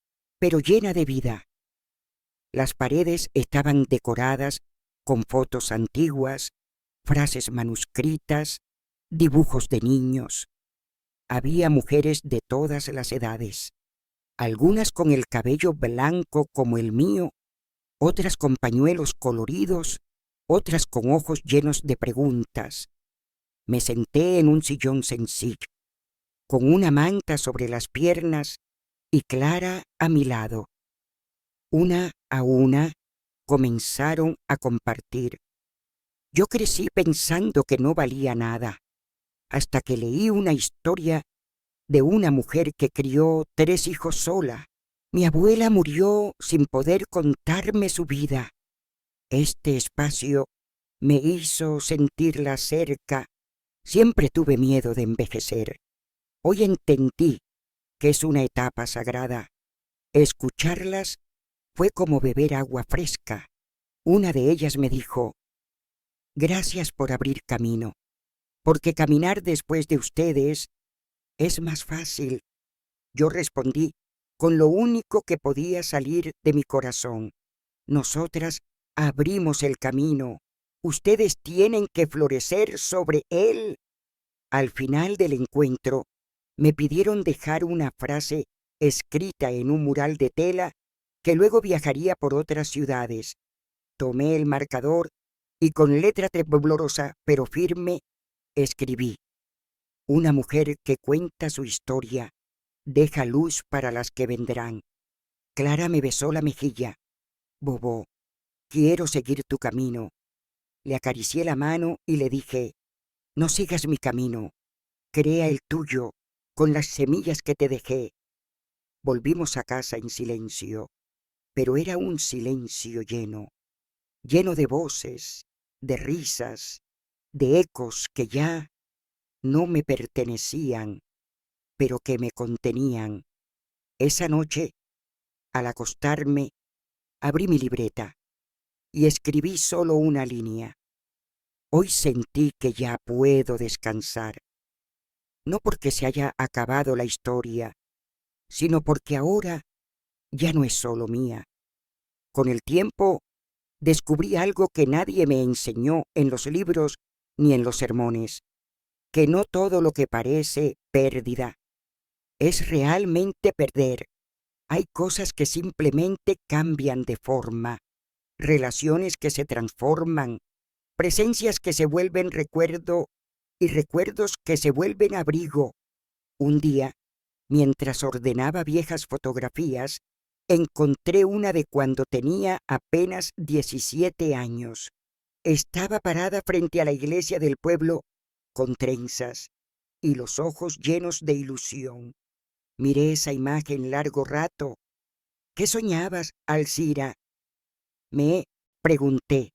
pero llena de vida. Las paredes estaban decoradas con fotos antiguas, frases manuscritas, dibujos de niños. Había mujeres de todas las edades, algunas con el cabello blanco como el mío, otras con pañuelos coloridos, otras con ojos llenos de preguntas. Me senté en un sillón sencillo, con una manta sobre las piernas y Clara a mi lado. Una a una comenzaron a compartir. Yo crecí pensando que no valía nada, hasta que leí una historia de una mujer que crió 3 hijos sola. Mi abuela murió sin poder contarme su vida. Este espacio me hizo sentirla cerca. Siempre tuve miedo de envejecer. Hoy entendí que es una etapa sagrada. Escucharlas fue como beber agua fresca. Una de ellas me dijo: gracias por abrir camino, porque caminar después de ustedes es más fácil. Yo respondí con lo único que podía salir de mi corazón: nosotras abrimos el camino, ustedes tienen que florecer sobre él. Al final del encuentro, me pidieron dejar una frase escrita en un mural de tela que luego viajaría por otras ciudades. Tomé el marcador y con letra temblorosa pero firme escribí: una mujer que cuenta su historia deja luz para las que vendrán. Clara me besó la mejilla. Bobó, quiero seguir tu camino. Le acaricié la mano y le dije: no sigas mi camino, crea el tuyo con las semillas que te dejé. Volvimos a casa en silencio, pero era un silencio lleno, lleno de voces, de risas, de ecos que ya no me pertenecían, pero que me contenían. Esa noche, al acostarme, abrí mi libreta y escribí solo una línea. Hoy sentí que ya puedo descansar, no porque se haya acabado la historia, sino porque ahora ya no es solo mía. Con el tiempo descubrí algo que nadie me enseñó en los libros ni en los sermones, que no todo lo que parece pérdida es realmente perder. Hay cosas que simplemente cambian de forma, relaciones que se transforman, presencias que se vuelven recuerdo y recuerdos que se vuelven abrigo. Un día, mientras ordenaba viejas fotografías, encontré una de cuando tenía apenas 17 años. Estaba parada frente a la iglesia del pueblo, con trenzas y los ojos llenos de ilusión. Miré esa imagen largo rato. ¿Qué soñabas, Alcira? Me pregunté,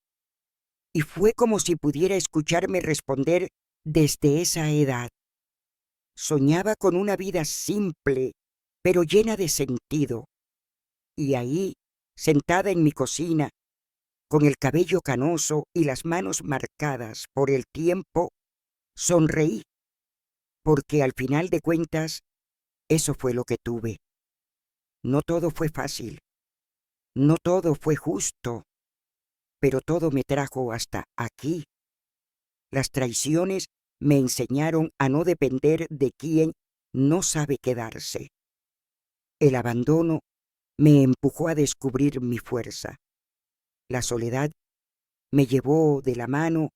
y fue como si pudiera escucharme responder desde esa edad. Soñaba con una vida simple, pero llena de sentido. Y ahí, sentada en mi cocina, con el cabello canoso y las manos marcadas por el tiempo, sonreí, porque al final de cuentas, eso fue lo que tuve. No todo fue fácil, no todo fue justo, pero todo me trajo hasta aquí. Las traiciones me enseñaron a no depender de quien no sabe quedarse. El abandono me empujó a descubrir mi fuerza. La soledad me llevó de la mano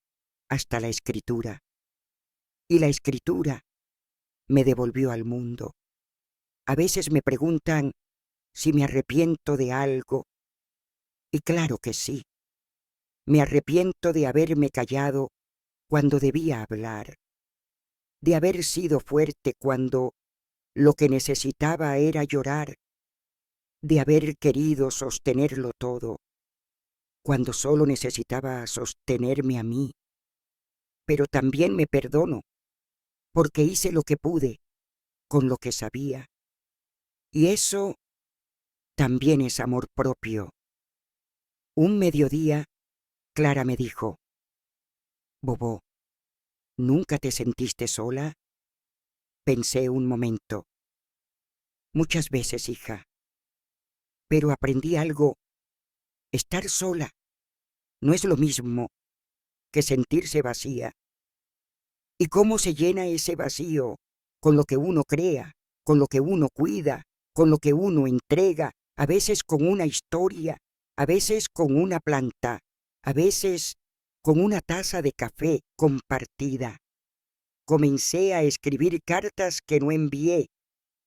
hasta la escritura. Y la escritura me devolvió al mundo. A veces me preguntan si me arrepiento de algo. Y claro que sí. Me arrepiento de haberme callado cuando debía hablar, de haber sido fuerte cuando lo que necesitaba era llorar, de haber querido sostenerlo todo, cuando solo necesitaba sostenerme a mí. Pero también me perdono, porque hice lo que pude, con lo que sabía. Y eso también es amor propio. Un mediodía, Clara me dijo: Bobó, ¿nunca te sentiste sola? Pensé un momento. Muchas veces, hija, pero aprendí algo. Estar sola no es lo mismo que sentirse vacía. ¿Y cómo se llena ese vacío? Con lo que uno crea, con lo que uno cuida, con lo que uno entrega, a veces con una historia, a veces con una planta, a veces con una taza de café compartida. Comencé a escribir cartas que no envié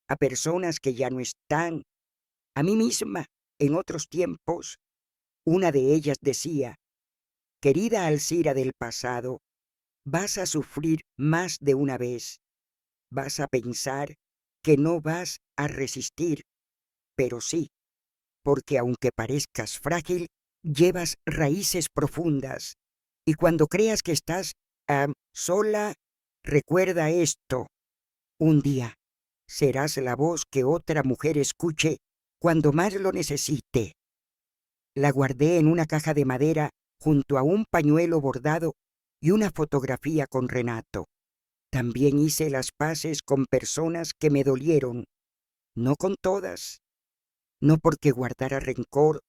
a personas que ya no están, a mí misma en otros tiempos. Una de ellas decía: querida Alcira del pasado, vas a sufrir más de una vez, vas a pensar que no vas a resistir, pero sí, porque aunque parezcas frágil, llevas raíces profundas, y cuando creas que estás sola, recuerda esto: un día serás la voz que otra mujer escuche cuando más lo necesite. La guardé en una caja de madera junto a un pañuelo bordado y una fotografía con Renato. También hice las paces con personas que me dolieron, no con todas, no porque guardara rencor,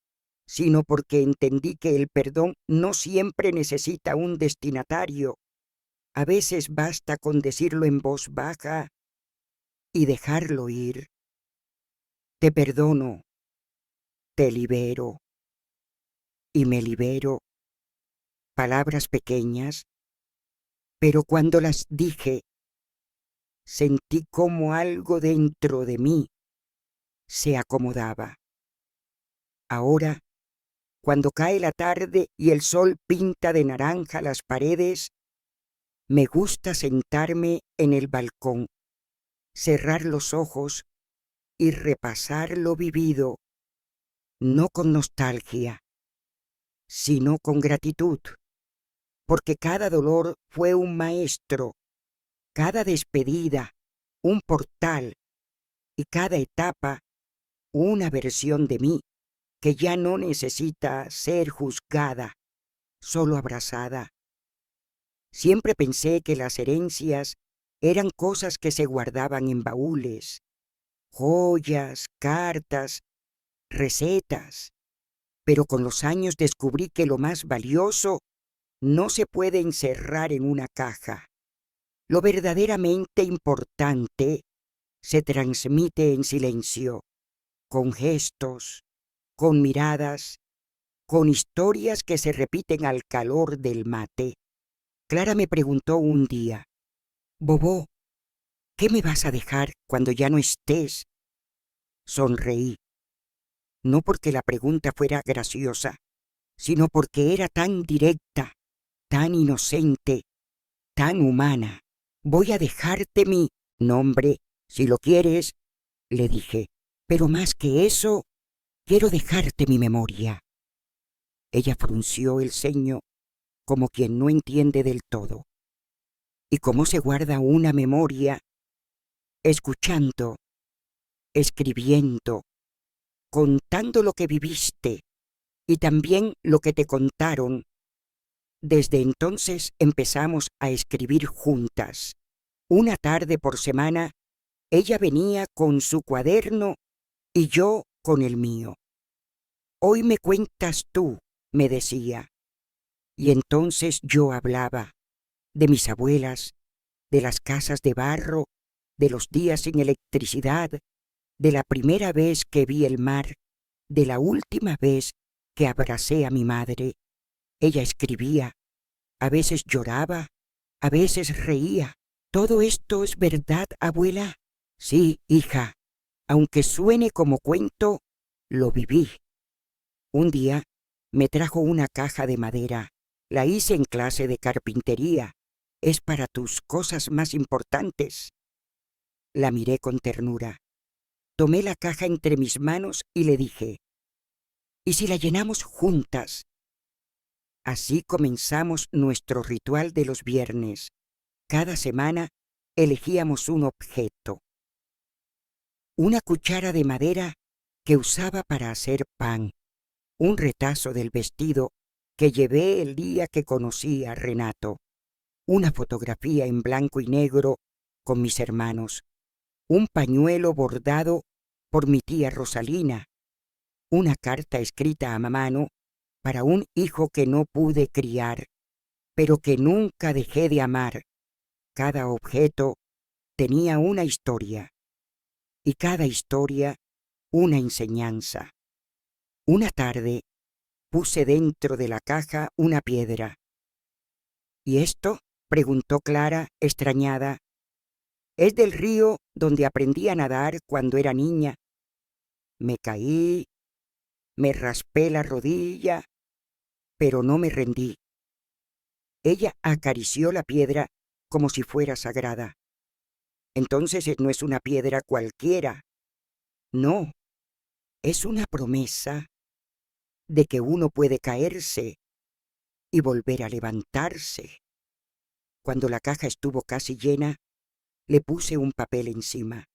sino porque entendí que el perdón no siempre necesita un destinatario. A veces basta con decirlo en voz baja y dejarlo ir. Te perdono, te libero y me libero palabras pequeñas, pero cuando las dije, sentí como algo dentro de mí se acomodaba. Ahora, cuando cae la tarde y el sol pinta de naranja las paredes, me gusta sentarme en el balcón, cerrar los ojos y repasar lo vivido, no con nostalgia, sino con gratitud, porque cada dolor fue un maestro, cada despedida un portal y cada etapa una versión de mí que ya no necesita ser juzgada, solo abrazada. Siempre pensé que las herencias eran cosas que se guardaban en baúles, joyas, cartas, recetas, pero con los años descubrí que lo más valioso no se puede encerrar en una caja. Lo verdaderamente importante se transmite en silencio, con gestos, con miradas, con historias que se repiten al calor del mate. Clara me preguntó un día, «Bobó, ¿qué me vas a dejar cuando ya no estés?» Sonreí, no porque la pregunta fuera graciosa, sino porque era tan directa, tan inocente, tan humana. «Voy a dejarte mi nombre, si lo quieres», le dije, «pero más que eso, quiero dejarte mi memoria». Ella frunció el ceño como quien no entiende del todo. ¿Y cómo se guarda una memoria? Escuchando, escribiendo, contando lo que viviste y también lo que te contaron. Desde entonces empezamos a escribir juntas. Una tarde por semana, ella venía con su cuaderno y yo con el mío. «Hoy me cuentas tú», me decía. Y entonces yo hablaba de mis abuelas, de las casas de barro, de los días sin electricidad, de la primera vez que vi el mar, de la última vez que abracé a mi madre. Ella escribía, a veces lloraba, a veces reía. «¿Todo esto es verdad, abuela?» «Sí, hija, aunque suene como cuento, lo viví». Un día me trajo una caja de madera. «La hice en clase de carpintería. Es para tus cosas más importantes». La miré con ternura. Tomé la caja entre mis manos y le dije, «¿Y si la llenamos juntas?» Así comenzamos nuestro ritual de los viernes. Cada semana elegíamos un objeto. Una cuchara de madera que usaba para hacer pan. Un retazo del vestido que llevé el día que conocí a Renato. Una fotografía en blanco y negro con mis hermanos. Un pañuelo bordado por mi tía Rosalina. Una carta escrita a mano para un hijo que no pude criar, pero que nunca dejé de amar. Cada objeto tenía una historia, y cada historia una enseñanza. Una tarde puse dentro de la caja una piedra. «¿Y esto?», preguntó Clara, extrañada. «Es del río donde aprendí a nadar cuando era niña. Me caí, me raspé la rodilla, pero no me rendí». Ella acarició la piedra como si fuera sagrada. «Entonces no es una piedra cualquiera. No, es una promesa de que uno puede caerse y volver a levantarse». Cuando la caja estuvo casi llena, le puse un papel encima.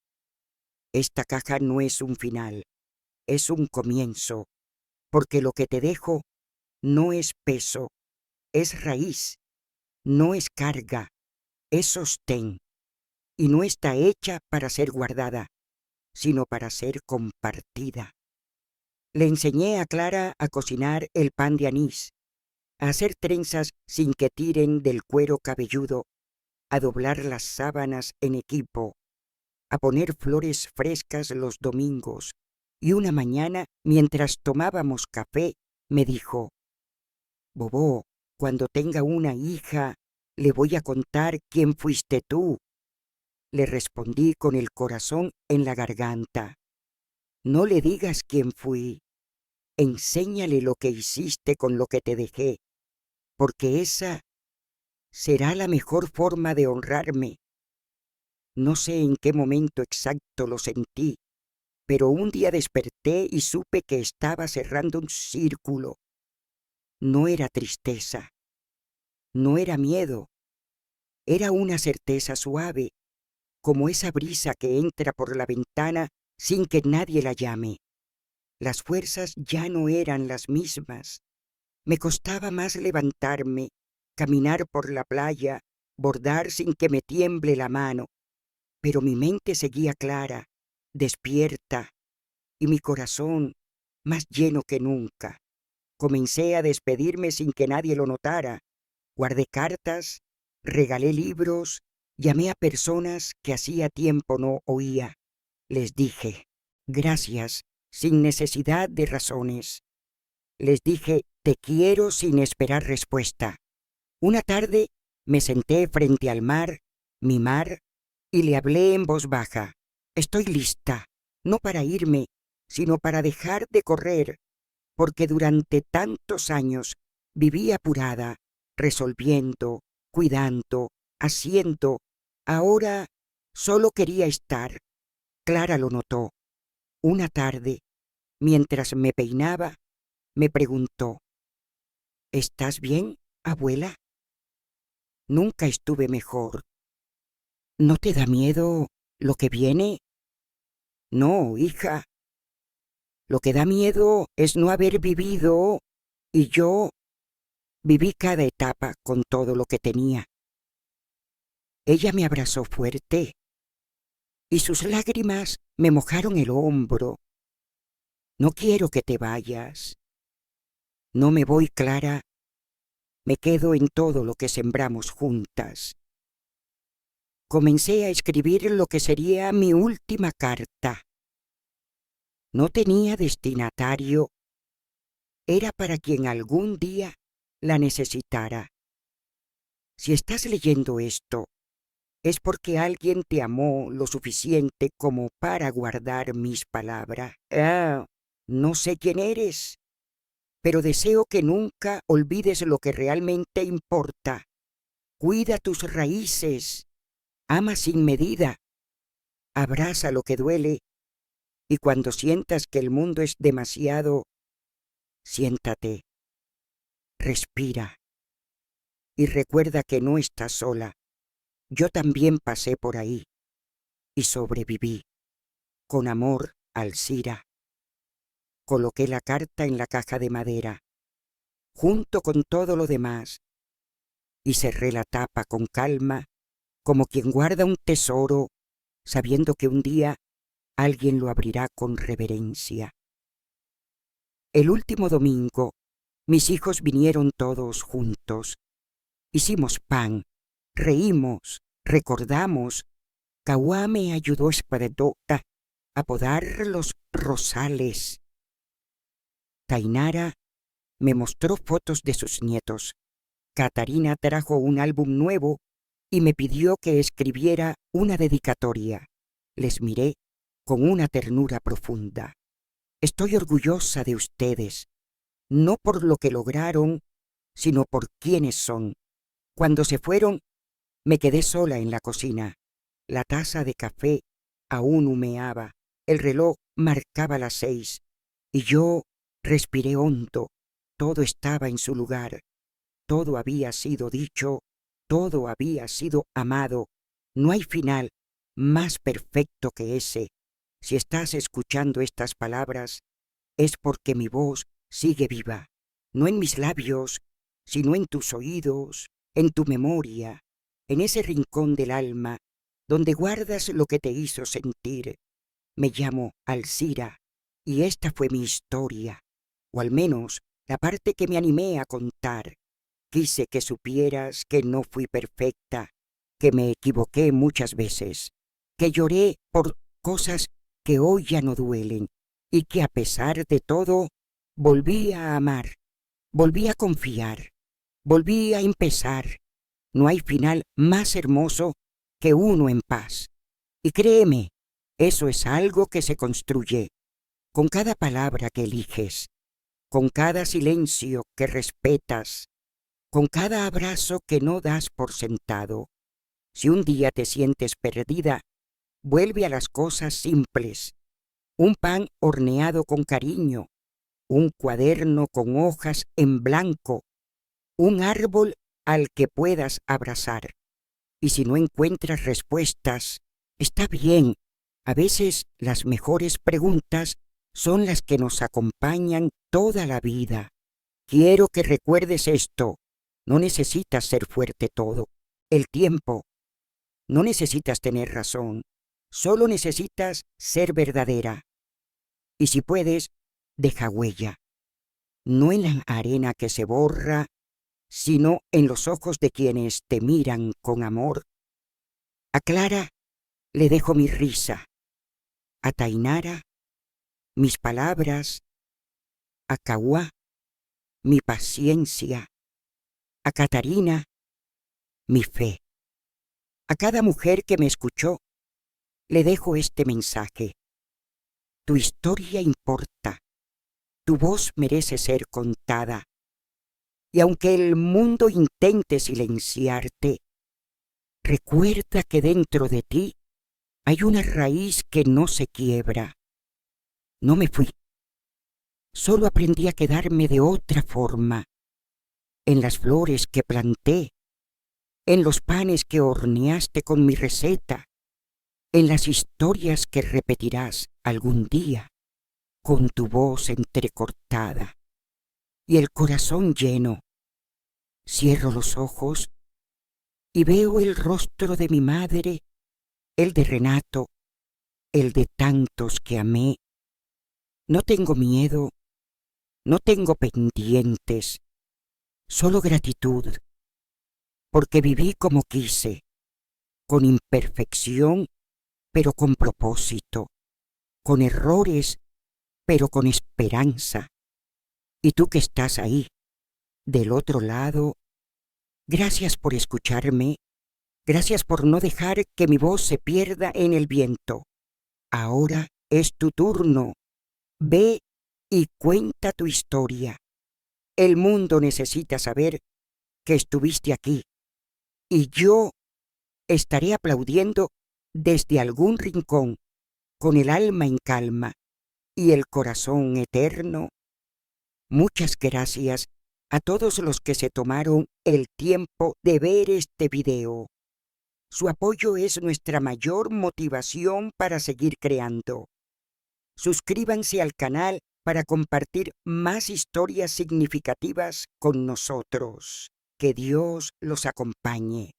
«Esta caja no es un final, es un comienzo, porque lo que te dejo no es peso, es raíz, no es carga, es sostén, y no está hecha para ser guardada, sino para ser compartida». Le enseñé a Clara a cocinar el pan de anís, a hacer trenzas sin que tiren del cuero cabelludo, a doblar las sábanas en equipo, a poner flores frescas los domingos, y una mañana, mientras tomábamos café, me dijo, «Bobó, Cuando tenga una hija, le voy a contar quién fuiste tú. Le respondí con el corazón en la garganta. No le digas quién fui. Enséñale lo que hiciste con lo que te dejé, porque esa será la mejor forma de honrarme. No sé en qué momento exacto lo sentí, pero un día desperté y supe que estaba cerrando un círculo. No era tristeza, no era miedo, era una certeza suave, como esa brisa que entra por la ventana sin que nadie la llame. Las fuerzas ya no eran las mismas. Me costaba más levantarme, caminar por la playa, bordar sin que me tiemble la mano, pero mi mente seguía clara, despierta, y mi corazón más lleno que nunca. Comencé a despedirme sin que nadie lo notara. Guardé cartas, regalé libros, llamé a personas que hacía tiempo no oía. Les dije, gracias, sin necesidad de razones. Les dije, te quiero sin esperar respuesta. Una tarde me senté frente al mar, mi mar, y le hablé en voz baja. Estoy lista, no para irme, sino para dejar de correr, porque durante tantos años viví apurada, resolviendo, cuidando, haciendo. Ahora solo quería estar. Clara lo notó. Una tarde, mientras me peinaba, me preguntó, ¿estás bien, abuela? Nunca estuve mejor. ¿No te da miedo lo que viene? No, hija. Lo que da miedo es no haber vivido, y yo viví cada etapa con todo lo que tenía. Ella me abrazó fuerte, y sus lágrimas me mojaron el hombro. No quiero que te vayas. No me voy, Clara. Me quedo en todo lo que sembramos juntas. Comencé a escribir lo que sería mi última carta. No tenía destinatario. Era para quien algún día la necesitara. Si estás leyendo esto, es porque alguien te amó lo suficiente como para guardar mis palabras. No sé quién eres, pero deseo que nunca olvides lo que realmente importa. Cuida tus raíces, ama sin medida, abraza lo que duele, y cuando sientas que el mundo es demasiado, siéntate, respira, y recuerda que no estás sola. Yo también pasé por ahí, y sobreviví. Con amor, Alcira. Coloqué la carta en la caja de madera, junto con todo lo demás, y cerré la tapa con calma, como quien guarda un tesoro, sabiendo que un día alguien lo abrirá con reverencia. El último domingo, mis hijos vinieron todos juntos. Hicimos pan, reímos, recordamos. Kauá me ayudó espadota a podar los rosales. Tainara me mostró fotos de sus nietos. Catarina trajo un álbum nuevo y me pidió que escribiera una dedicatoria. Les miré con una ternura profunda. Estoy orgullosa de ustedes, no por lo que lograron, sino por quiénes son. Cuando se fueron, me quedé sola en la cocina. La taza de café aún humeaba, el reloj marcaba las 6, y yo respiré hondo. Todo estaba en su lugar. Todo había sido dicho, todo había sido amado. No hay final más perfecto que ese. Si estás escuchando estas palabras, es porque mi voz sigue viva, no en mis labios, sino en tus oídos, en tu memoria, en ese rincón del alma donde guardas lo que te hizo sentir. Me llamo Alcira, y esta fue mi historia, o al menos la parte que me animé a contar. Quise que supieras que no fui perfecta, que me equivoqué muchas veces, que lloré por cosas que hoy ya no duelen, y que a pesar de todo volví a amar, volví a confiar, Volví a empezar. No hay final más hermoso que uno en paz. Y créeme, eso es algo que se construye con cada palabra que eliges, con cada silencio que respetas, con cada abrazo que no das por sentado. Si un día te sientes perdida, vuelve a las cosas simples. Un pan horneado con cariño, un cuaderno con hojas en blanco, un árbol al que puedas abrazar. Y si no encuentras respuestas, está bien. A veces las mejores preguntas son las que nos acompañan toda la vida. Quiero que recuerdes esto. No necesitas ser fuerte todo el tiempo. No necesitas tener razón. Solo necesitas ser verdadera. Y si puedes, deja huella. No en la arena que se borra, sino en los ojos de quienes te miran con amor. A Clara le dejo mi risa, a Tainara mis palabras, a Cauá mi paciencia, a Catarina mi fe. A cada mujer que me escuchó le dejo este mensaje. Tu historia importa, tu voz merece ser contada. Y aunque el mundo intente silenciarte, recuerda que dentro de ti hay una raíz que no se quiebra. No me fui, solo aprendí a quedarme de otra forma, en las flores que planté, en los panes que horneaste con mi receta, en las historias que repetirás algún día, con tu voz entrecortada y el corazón lleno. Cierro los ojos y veo el rostro de mi madre, el de Renato, el de tantos que amé. No tengo miedo, no tengo pendientes, solo gratitud, porque viví como quise, con imperfección, pero con propósito, con errores, pero con esperanza. Y tú que estás ahí, del otro lado, gracias por escucharme, gracias por no dejar que mi voz se pierda en el viento. Ahora es tu turno. Ve y cuenta tu historia. El mundo necesita saber que estuviste aquí y yo estaré aplaudiendo desde algún rincón, con el alma en calma y el corazón eterno. Muchas gracias a todos los que se tomaron el tiempo de ver este video. Su apoyo es nuestra mayor motivación para seguir creando. Suscríbanse al canal para compartir más historias significativas con nosotros. Que Dios los acompañe.